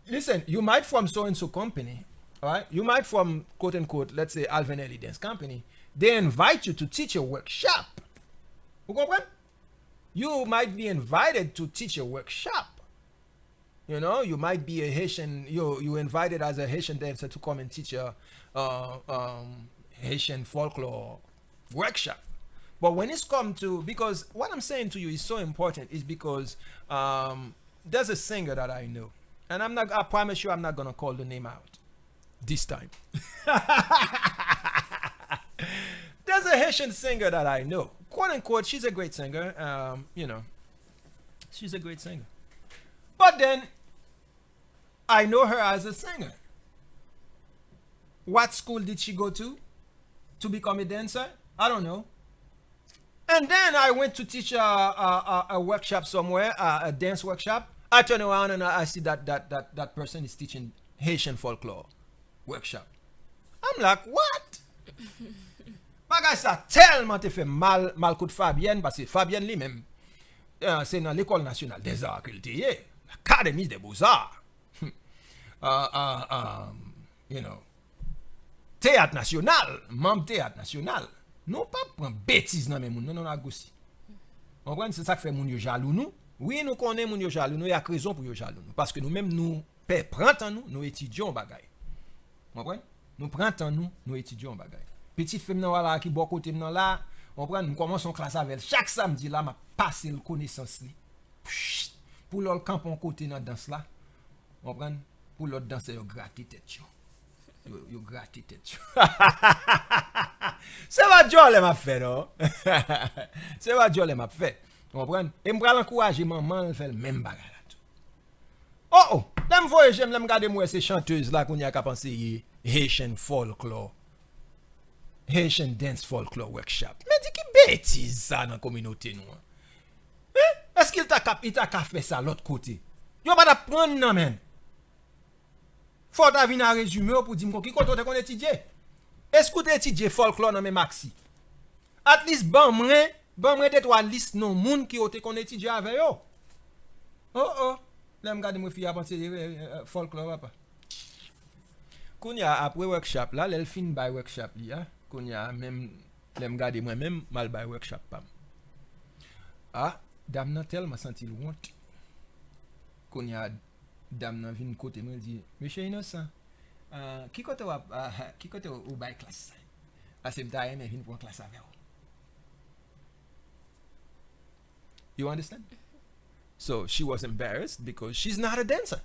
listen, you might from so-and-so company, all right? You might from, quote unquote, let's say Alvinelli Dance Company. They invite you to teach a workshop. You comprend? you might be invited to teach a workshop. You know, you might be a Haitian, you invited as a Haitian dancer to come and teach a Haitian folklore workshop. But when it's come to, because what I'm saying to you is so important, is because there's a singer that I know, and I promise you I'm not gonna call the name out this time. There's a Haitian singer that I know, quote unquote, she's a great singer, you know, she's a great singer. But then, I know her as a singer. What school did she go to become a dancer? I don't know. And then I went to teach a workshop somewhere, a dance workshop. I turn around and I see that person is teaching Haitian folklore workshop. I'm like, what? Bagay sa tellement te fait mal koute Fabienne, parce que Fabienne lui-même, c'est dans l'École nationale des arts qu'il était, l'Académie des beaux-arts. You know, théâtre national, membre théâtre national. Non pas prendre bêtise dans mes moun, non agoci. On comprend, c'est ça qui fait moun yo jaloux nous. Oui, nous connaissons moun yo jaloux nous, il y a raison pour yo jaloux nous parce que nous-mêmes nous prend temps nous étudions bagay. On comprend? Nous prend temps nous étudions bagay. Petite femme nan wala qui bon côté nan là, on prend nous commençons classe avec chaque samedi là m'a passer le connaissance li. Pour l'autre camp on côté dans danse là. On prend pour l'autre danser yo gratter tête yo. Yo gratter tête yo. C'est pas Joel m'a fait non. C'est pas Joel m'a fait. On prend et m'pral encourager maman faire le même bagarre là tout. Oh, l'aime voyer j'aime l'aime garder moi ces chanteuses là qu'on y a qu'à penser Haitian folklore. Haitian dance folklore workshop. Mais dis qui bêtise ça dans la communauté nous. Est-ce qu'il t'a fait ça l'autre côté? Yo pas d'apprendre non men. Faut ta venir résumer pour dire qui côté qu'on étudie. Est-ce que tu étudies folklore dans mes maxi? At least ban moi de toi liste non moun qui ote qu'on étudie avec yo. Oh, l'aime garder moi fille à penser folklore pas. Kounya après workshop là, l'el fin by workshop li hein. Kounya même l'aime garder moi même mal by workshop pam. Ah, dame nan tellement senti honte. Kounya dame nan vinn côté me dit monsieur innocent qui côté ou by classe. A same time me vinn pour classe avec. You understand? So she was embarrassed because she's not a dancer.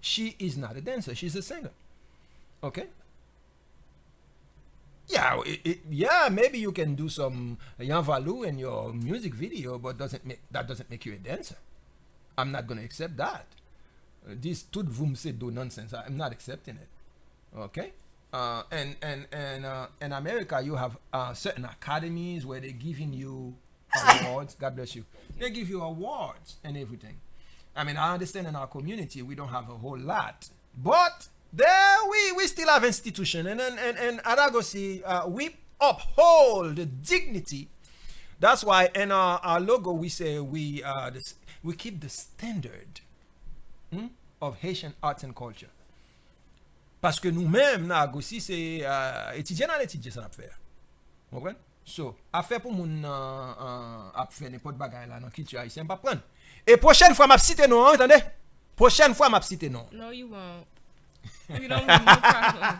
She is not a dancer. She's a singer. Okay. Yeah, maybe you can do some Yanvalu in your music video, but that doesn't make you a dancer. I'm not gonna accept that. This tout vous me say do nonsense. I'm not accepting it. Okay. In America, you have certain academies where they're giving you awards. God bless you. They give you awards and everything. I mean, I understand in our community we don't have a whole lot, but there we still have institution and at agoci we uphold the dignity. That's why in our logo we say we keep the standard of Haitian arts and culture. Parce que nous-mêmes à agoci c'est étudier dans l'étudier ça n'a faire. Vous comprenez? So, affaire pour moun a faire n'importe bagaille là dans culture haïtienne pas prendre. Et prochaine fois m'a citer non, entendez? Prochaine fois m'a citer non. No, you won't. You don't have no problem.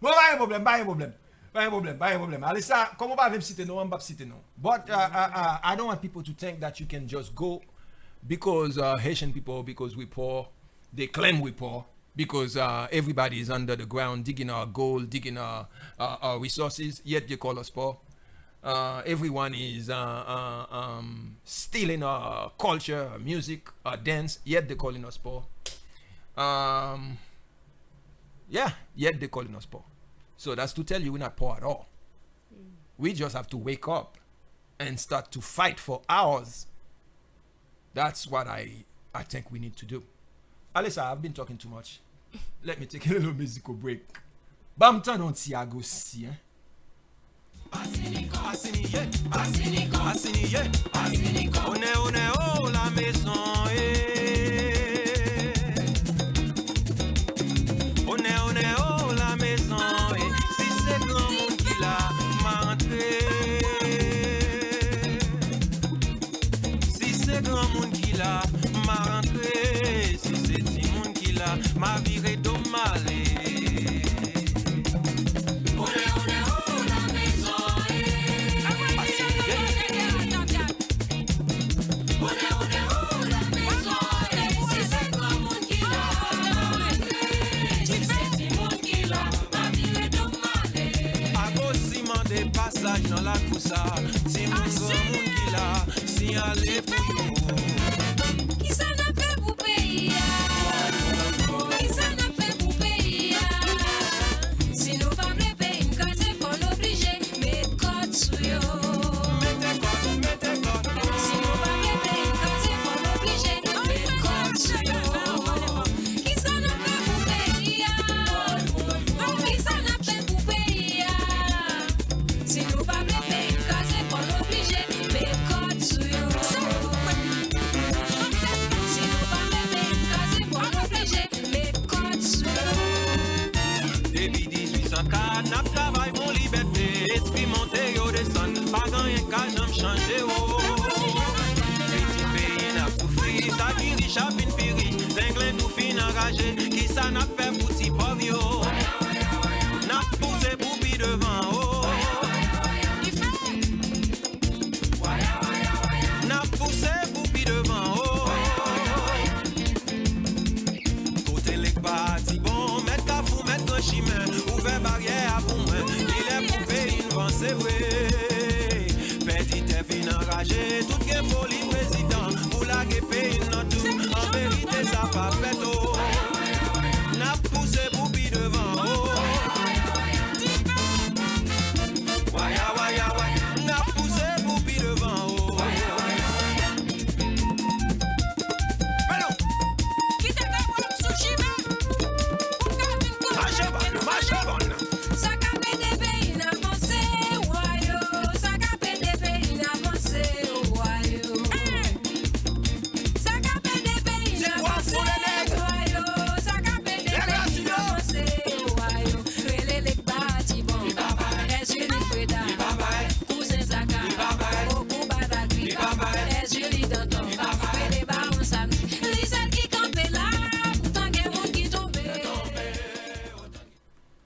Bon, pas un problème. Allez ça, comment pas même citer non, on pas citer non. But I don't want people to think that you can just go because Haitian people, because we poor, they claim we poor. Because everybody is under the ground digging our gold, digging our resources, yet they call us poor. Everyone is stealing our culture, our music, our dance, yet they're calling us poor. Yet they're calling us poor. So that's to tell you we're not poor at all. We just have to wake up and start to fight for ours. That's what I think we need to do. Alisa, I've been talking too much. Let me take a little musical break. Bam tan on ti agoci, hein? On est la maison, On est la maison, Si c'est grand monde qui l'a rentré. c'est grand monde qui l'a, ma rentrée, si c'est petit monde qui l'a, ma virée d'Omalé. Passage dans la coussa, si mon grand monde qui l'a, si allez pour yo. Qui ça n'a fait pour payer? Qui ça n'a fait pour payer? Si nous pas voulons payer une cause, il faut l'obliger. Mettez code sur yo. Mettez code. Si nous pas voulons payer une cause, il faut l'obliger. Mettez code sur yo. Qui ça n'a fait pour payer? Qui ça n'a fait pour payer? Si nous pas voulons payer une cause, il faut l'obliger. Mettez code sur yo. Si nous pas voulons payer une cause, il faut l'obliger. Mettez code sur yo. Depuis 1804, n'a travail pour liberté, esprit monté yo descend, pas gagné qu'à j'aime changer oh. Petit pays n'a souffri, ça qui riche a fin péri, zinglé tout fin enragé, qui ça n'a fait pour si pauvre yo. N'a poussé pour pi devant oh. N'a poussé pour pi devant oh. Côté les partis bon, mettre ta fou, mettre un chemin, ouvert barrière à pour moi, il est pour payer une vent, c'est vrai. Petit est fin enragé, tout est folie président, pour la payer une tout, en vérité ça pas fait oh. N'a poussé pour pi devant oh. Waya waya waya, n'a poussé pour pi devant oh. Ça capé des pays n'avancé, wayo. Ça capé des pays n'avancé, wayo. Ça capé des pays n'avancé, wayo. Ça capé des pays n'avancé, wayo. Relé les bâtis bon, les yeux les Freda, cousin Zaka, beaucoup badagui, les yeux les Danton, les barons Sami, les celles qui campaient là, pourtant qu'il y a monde qui tombait.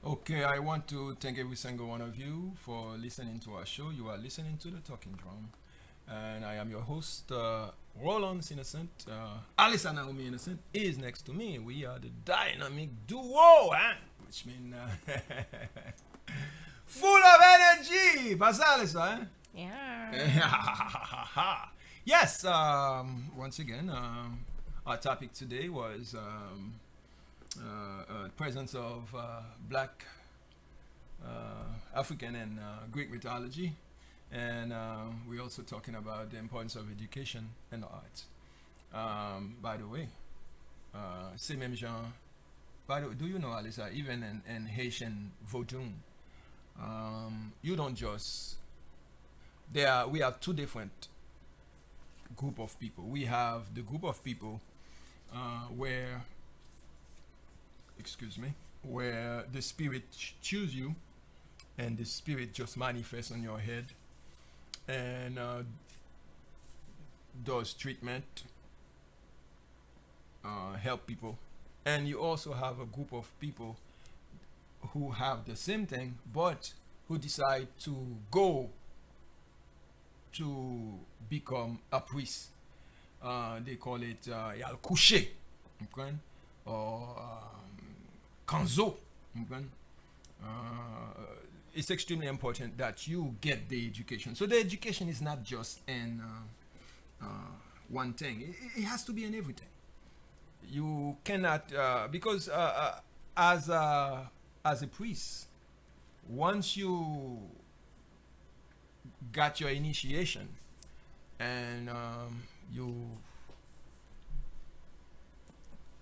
Okay, I want to thank every single one of you for listening to our show. You are listening to the Talking Drum, and I am your host, Roland Innocent. Alisa Naomi Innocent is next to me. We are the dynamic duo, which means full of energy. Pas ça, Alisa, Yeah. Yes. Once again, our topic today was. Presence of black African and Greek mythology, and we're also talking about the importance of education and the arts. By the way, c'est même genre. By the way, do you know, Alisa, even in Haitian Vodun, you don't just. We have two different group of people. We have the group of people where the spirit choose you and the spirit just manifests on your head and does treatment, help people. And you also have a group of people who have the same thing but who decide to go to become a priest. They call it yal couché, okay? Or Kanzo. Okay? It's extremely important that you get the education. So the education is not just in one thing. It has to be in everything. You cannot because as a priest, once you got your initiation and you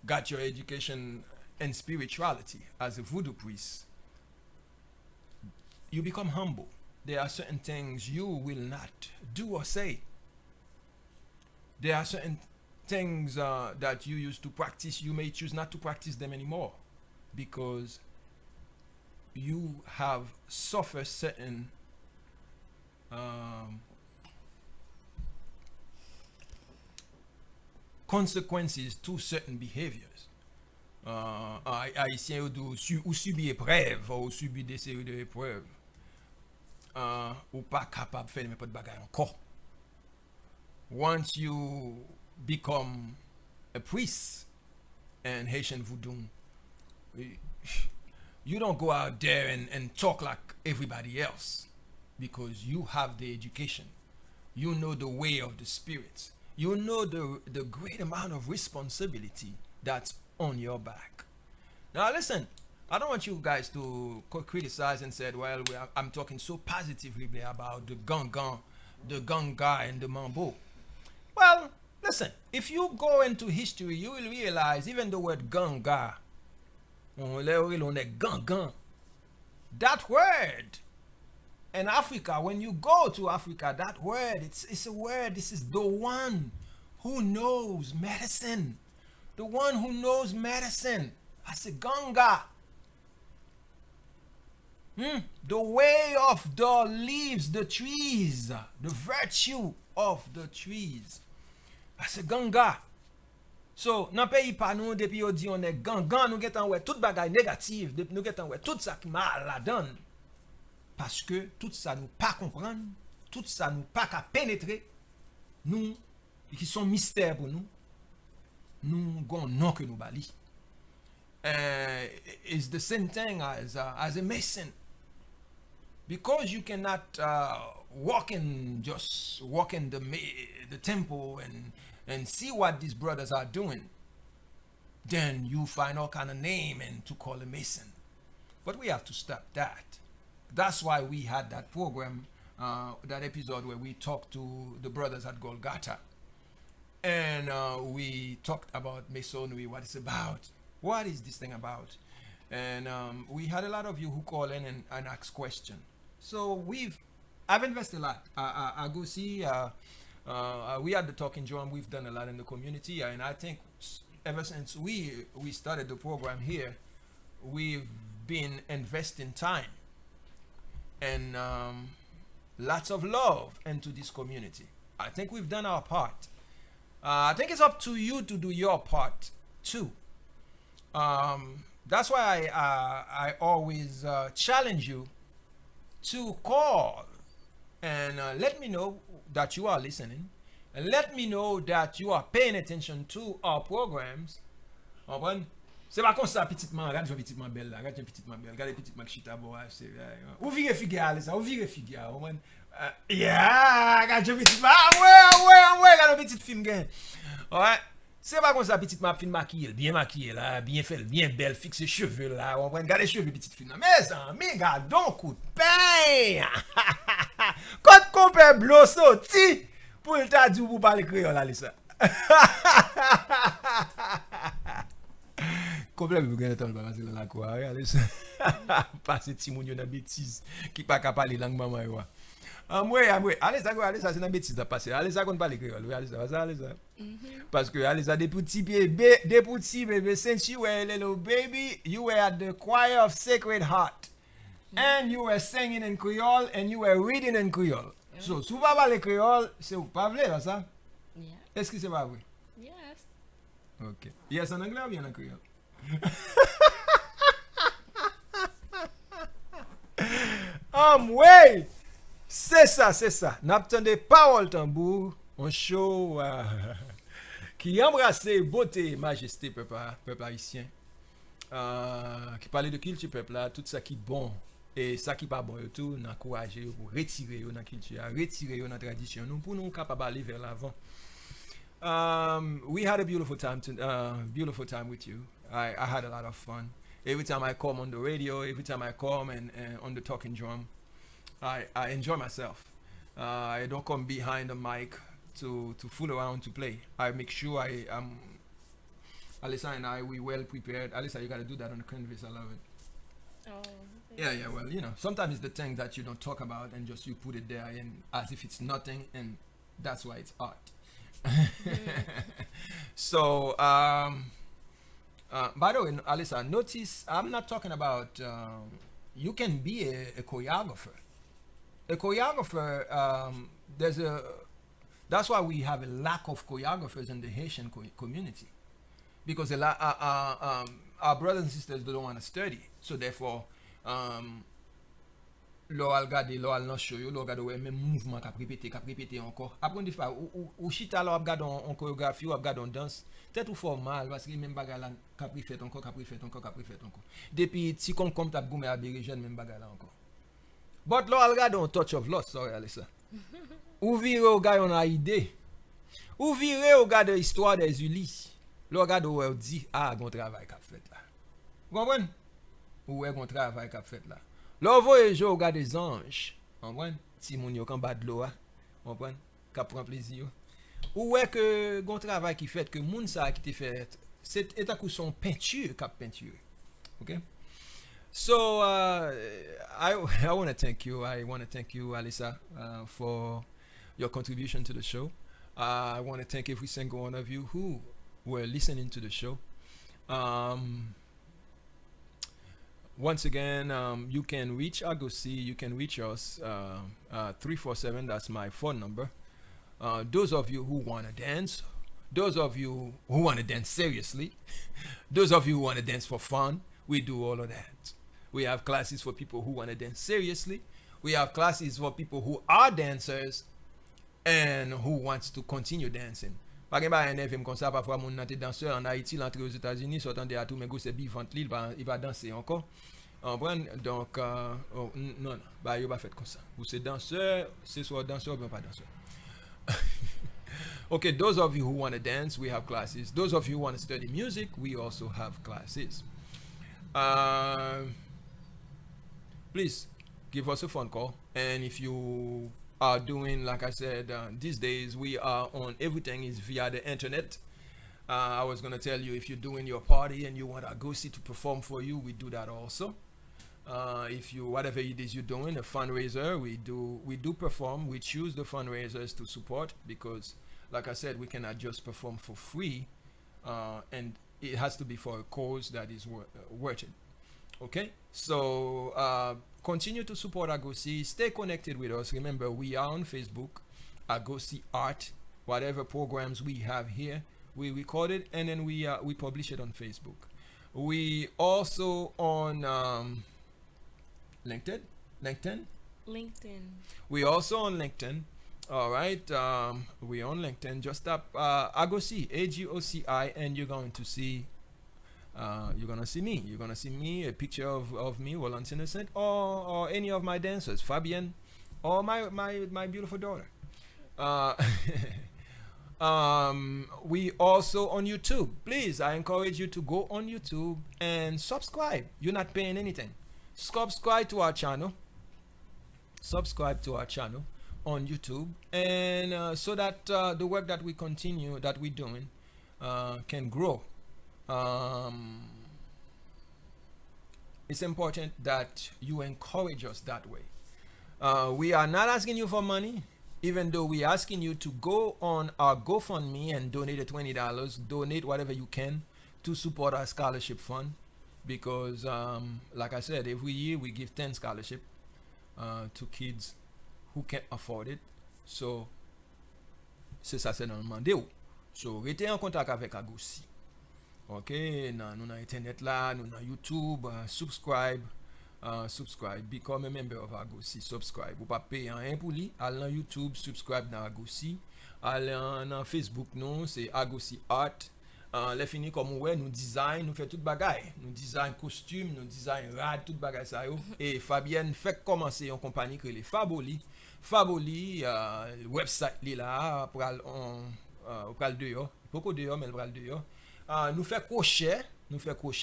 got your education in spirituality as a voodoo priest, you become humble. There are certain things you will not do or say. There are certain things that you used to practice, you may choose not to practice them anymore because you have suffered certain consequences to certain behaviors. Haïtien ou subi épreuve ou subi des séries de épreuves ou pas capable de faire n'importe bagay encore. Once you become a priest and Haitian voodoo, you don't go out there and talk like everybody else because you have the education. You know the way of the spirits. You know the great amount of responsibility that's on your back. Now listen, I don't want you guys to criticize and say, well, I'm talking so positively about the ganga and the mambo. Well, listen, if you go into history, you will realize even the word ganga, that word in Africa, when you go to Africa, that word, it's a word, this is the one who knows medicine. The one who knows medicine. I say ganga. The way of the leaves, the trees, the virtue of the trees. I say ganga. So, nan pays pa nou, depi yo di on est gangan, nou getan wè tout bagay négatif, nou getan wè tout sa ki mal la donne. Parce que tout ça nous pas comprendre, tout ça nous pas qu'à pénétrer, nous, qui sont mystères pour nous, nous gon non que nous bali. It's the same thing as a mason. Because you cannot walk in the temple and see what these brothers are doing, then you find all kind of name and to call a mason. But we have to stop that. That's why we had that program, that episode where we talked to the brothers at Golgotha. And we talked about Masonry, what it's about. What is this thing about? And we had a lot of you who call in and ask questions. So I've invested a lot. Agoci, we had the Talking Drum. We've done a lot in the community. And I think ever since we started the program here, we've been investing time and lots of love into this community. I think we've done our part. I think it's up to you to do your part too. That's why I always challenge you to call and let me know that you are listening, and let me know that you are paying attention to our programs. C'est pas comme ça, petitement, regarde petitement belle là, regarde petitement belle, regarde petitement chita boa, c'est ou vire figure ça, ou vire figure, yeah, regarde petitement, ouais, regarde petite film gain. Ouais, c'est pas comme ça, petite m'a fin maquillée là, bien fait, bien belle, fixe ses cheveux là, on regarde les cheveux petite film là. Mais ça, regarde donc coup de pain. Quand compère blo sorti pour le t'a dit pour parler créole là ça. Complètement vous gagnez temps le passer dans la cour, regardez ça. Passer petit moun yo dans bêtise qui pas capable parler langue maman yo. Allez ça c'est dans bêtise de passer. Allez ça qu'on parle créole, allez ça. Parce que allez ça des petits bébés, since you were a little baby, you were at the choir of Sacred Heart. And you were singing in Creole and you were reading in Creole. So, si vous pas parler créole, c'est ou pas vrai là ça? Yeah. Est-ce que c'est pas vrai? Yes. OK. Yes en anglais ou bien en créole? Ouais. C'est ça. N'attendez pas tambour, un show qui embrasse beauté, majesté peuple haïtien. Qui parlait de culture peuple là, tout ça qui bon et ça qui pas bon tout, n'encourager pour retirer dans la culture, retirer dans la tradition, nous pour nous capable aller vers l'avant. We had a beautiful time with you. I had a lot of fun. Every time I come on the radio, every time I come and on the Talking Drum, I enjoy myself. I don't come behind the mic to fool around to play. I make sure I am. Alyssa and we well prepared. Alyssa, you gotta do that on the canvas. I love it. Oh. Yeah. Well, sometimes it's the thing that you don't talk about and just you put it there and as if it's nothing, and that's why it's art. So, by the way, Alyssa, notice I'm not talking about. You can be a choreographer. A choreographer. There's That's why we have a lack of choreographers in the Haitian community, because our brothers and sisters don't want to study. So therefore, l'on a regardé, l'on a dans show, l'on regarde ouais même mouvement qu'a répété encore. Après on dit fois ou chita là regarde en chorégraphie ou regarde en danse, peut-être ou formal parce que même bagarre là qu'a fait encore. Depuis si comme t'a goumé à Bergen même bagarre là encore. But l'on regarde un touch of loss, sorry Alissa. Ou vire au gars on a idée. Ou vire au gars de l'histoire des Ulysses. L'on regarde où on dit gon travail qu'a fait là. Vous comprenez? Ou gon travail qu'a fait là. L'on voyage au gars des anges, comprenez? Si moun yo kan bas de l'eau, comprenez? K'ap prend plaisir. Ou est que gon travail qui fait que moun ça qui te fait, c'est état coup son peinture k'ap peinture. Okay? So I want to thank you. I want to thank you, Alyssa, for your contribution to the show. I want to thank every single one of you who were listening to the show. Once again, you can reach Agoci, you can reach us 347, that's my phone number. Those of you who want to dance, those of you who want to dance seriously, those of you who want to dance for fun, we do all of that. We have classes for people who want to dance seriously. We have classes for people who are dancers and who wants to continue dancing. Par exemple, un FM comme ça, parfois, mon nanté danseur en Haïti, l'entrée aux États-Unis, sortant de tout, mais go c'est bivant, il va danser encore. Donc, non, bah, il va faire comme ça. Vous c'est danseur, c'est soit danseur ou bien pas danseur. Okay, those of you who want to dance, we have classes. Those of you who want to study music, we also have classes. Please give us a phone call, and if you are doing, like I said, these days we are on, everything is via the internet. I was going to tell you, if you're doing your party and you want Agoci to perform for you, we do that also. If you, whatever it is you're doing, a fundraiser, we do perform. We choose the fundraisers to support because, like I said, we cannot just perform for free, and it has to be for a cause that is worth it. Okay, so continue to support Agoci. Stay connected with us. Remember, we are on Facebook, Agoci Art. Whatever programs we have here, we record it and then we publish it on Facebook. We also on LinkedIn. We also on LinkedIn. All right, we on LinkedIn. Just tap Agoci, AGOCI, and you're going to see. You're gonna see me. You're gonna see me, a picture of me, Roland Innocent, or any of my dancers, Fabienne, or my beautiful daughter. We also on YouTube. Please, I encourage you to go on YouTube and subscribe. You're not paying anything. Subscribe to our channel. Subscribe to our channel on YouTube, and so that the work that we're doing, can grow. It's important that you encourage us that way. We are not asking you for money, even though we're asking you to go on our GoFundMe and donate $20, donate whatever you can to support our scholarship fund, because like I said, every year we give 10 scholarships to kids who can't afford it. So c'est ça, c'est dans le mandé. So restez en contact avec Agoci. Ok, nous na internet là, nous na YouTube, subscribe, become a member of Agoci, subscribe. Ou pas payer rien pour lui, allez dans YouTube, subscribe dans Agoci, allez dans Facebook, non, c'est Agoci Art. Les fini comme ouais, nous design, nous fait tout bagaille, nous design costume, nous design rad, tout bagaille ça yo. Et Fabienne fait commencer en compagnie que les Faboli, website li là, pral dehors, beaucoup dehors, mais pral dehors. Nous fait crochet,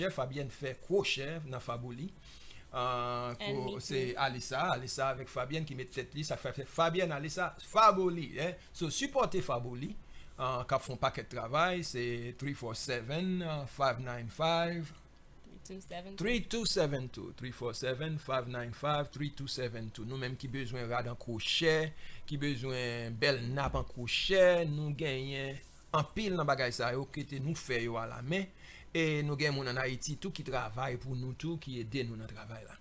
Fabienne fait crochet dans Faboli. C'est Alyssa avec Fabienne qui met tête li, ça fait Fabienne, Alyssa, Faboli. So supportez Faboli, qui font paquet de travail, c'est 347-595 3272 347-595-3272. Nous-mêmes qui besoin rad en crochet, qui besoin belle nappe en crochet, nous gagnons en pile dans bagay ça yo qui nous fait yo à la main, et nous gagnons en Haïti tout qui travaille pour nous, tout qui aide nous dans travail là.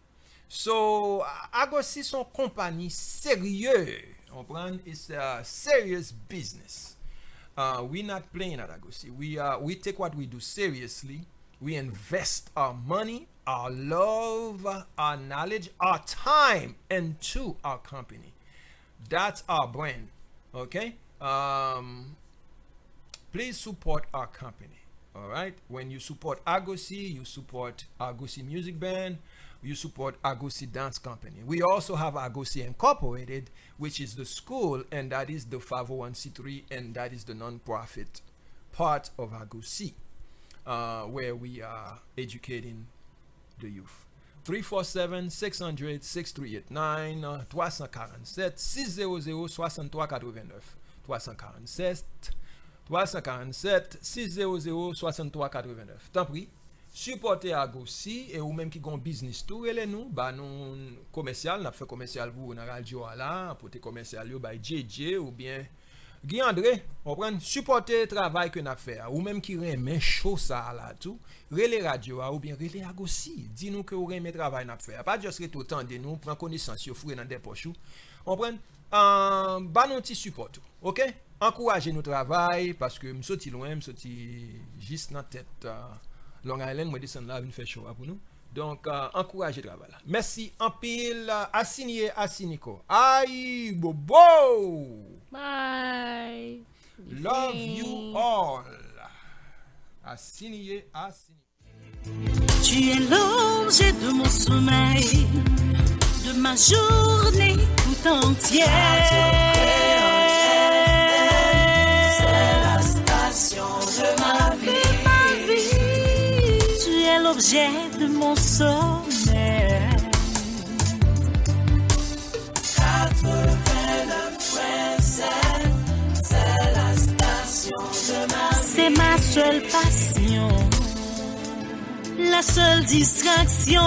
So, agoci son compagnie sérieux. On prend, it's a serious business. We're not playing at agoci. We take what we do seriously. We invest our money, our love, our knowledge, our time into our company. That's our brand. Okay? Please support our company. All right? When you support agoci, you support agoci music band, you support agoci dance company. We also have agoci incorporated, which is the school, and that is the 501c3, and that is the non-profit part of agoci, where we are educating the youth. 347-600-6389, 347-600-6389, 347-600-6389. Tant pis, supporter agoci et ou même qui gon business tout relè nous, bah nous commercial, n'a fait commercial pour dans radio là, pour te commercial yo by JJ ou bien Guy André, on prend supporter travail que n'a fait ou même qui remet chaud ça là tout, relè radio ou bien relè agoci, dis nous que ou remet travail n'a fait. Pas juste tout temps de nous prend connaissance yo fourer dans des poches. On prend bah nous petit support. OK? Encourager nous travail parce que me sorti loin, me sorti juste dans tête Long Island, moi descendre là, venir faire show pour nous. Donc, encouragez le travail là. Merci en pile. Assigné à Sinico. Aïe, bobo. Bye. Love you all. Assigné à Sinico. Tu es l'objet de mon sommeil, de ma journée tout entière. C'est la station de ma vie. Tu es l'objet de mon sommeil. 89.7, c'est la station de ma vie. C'est ma seule passion, la seule distraction.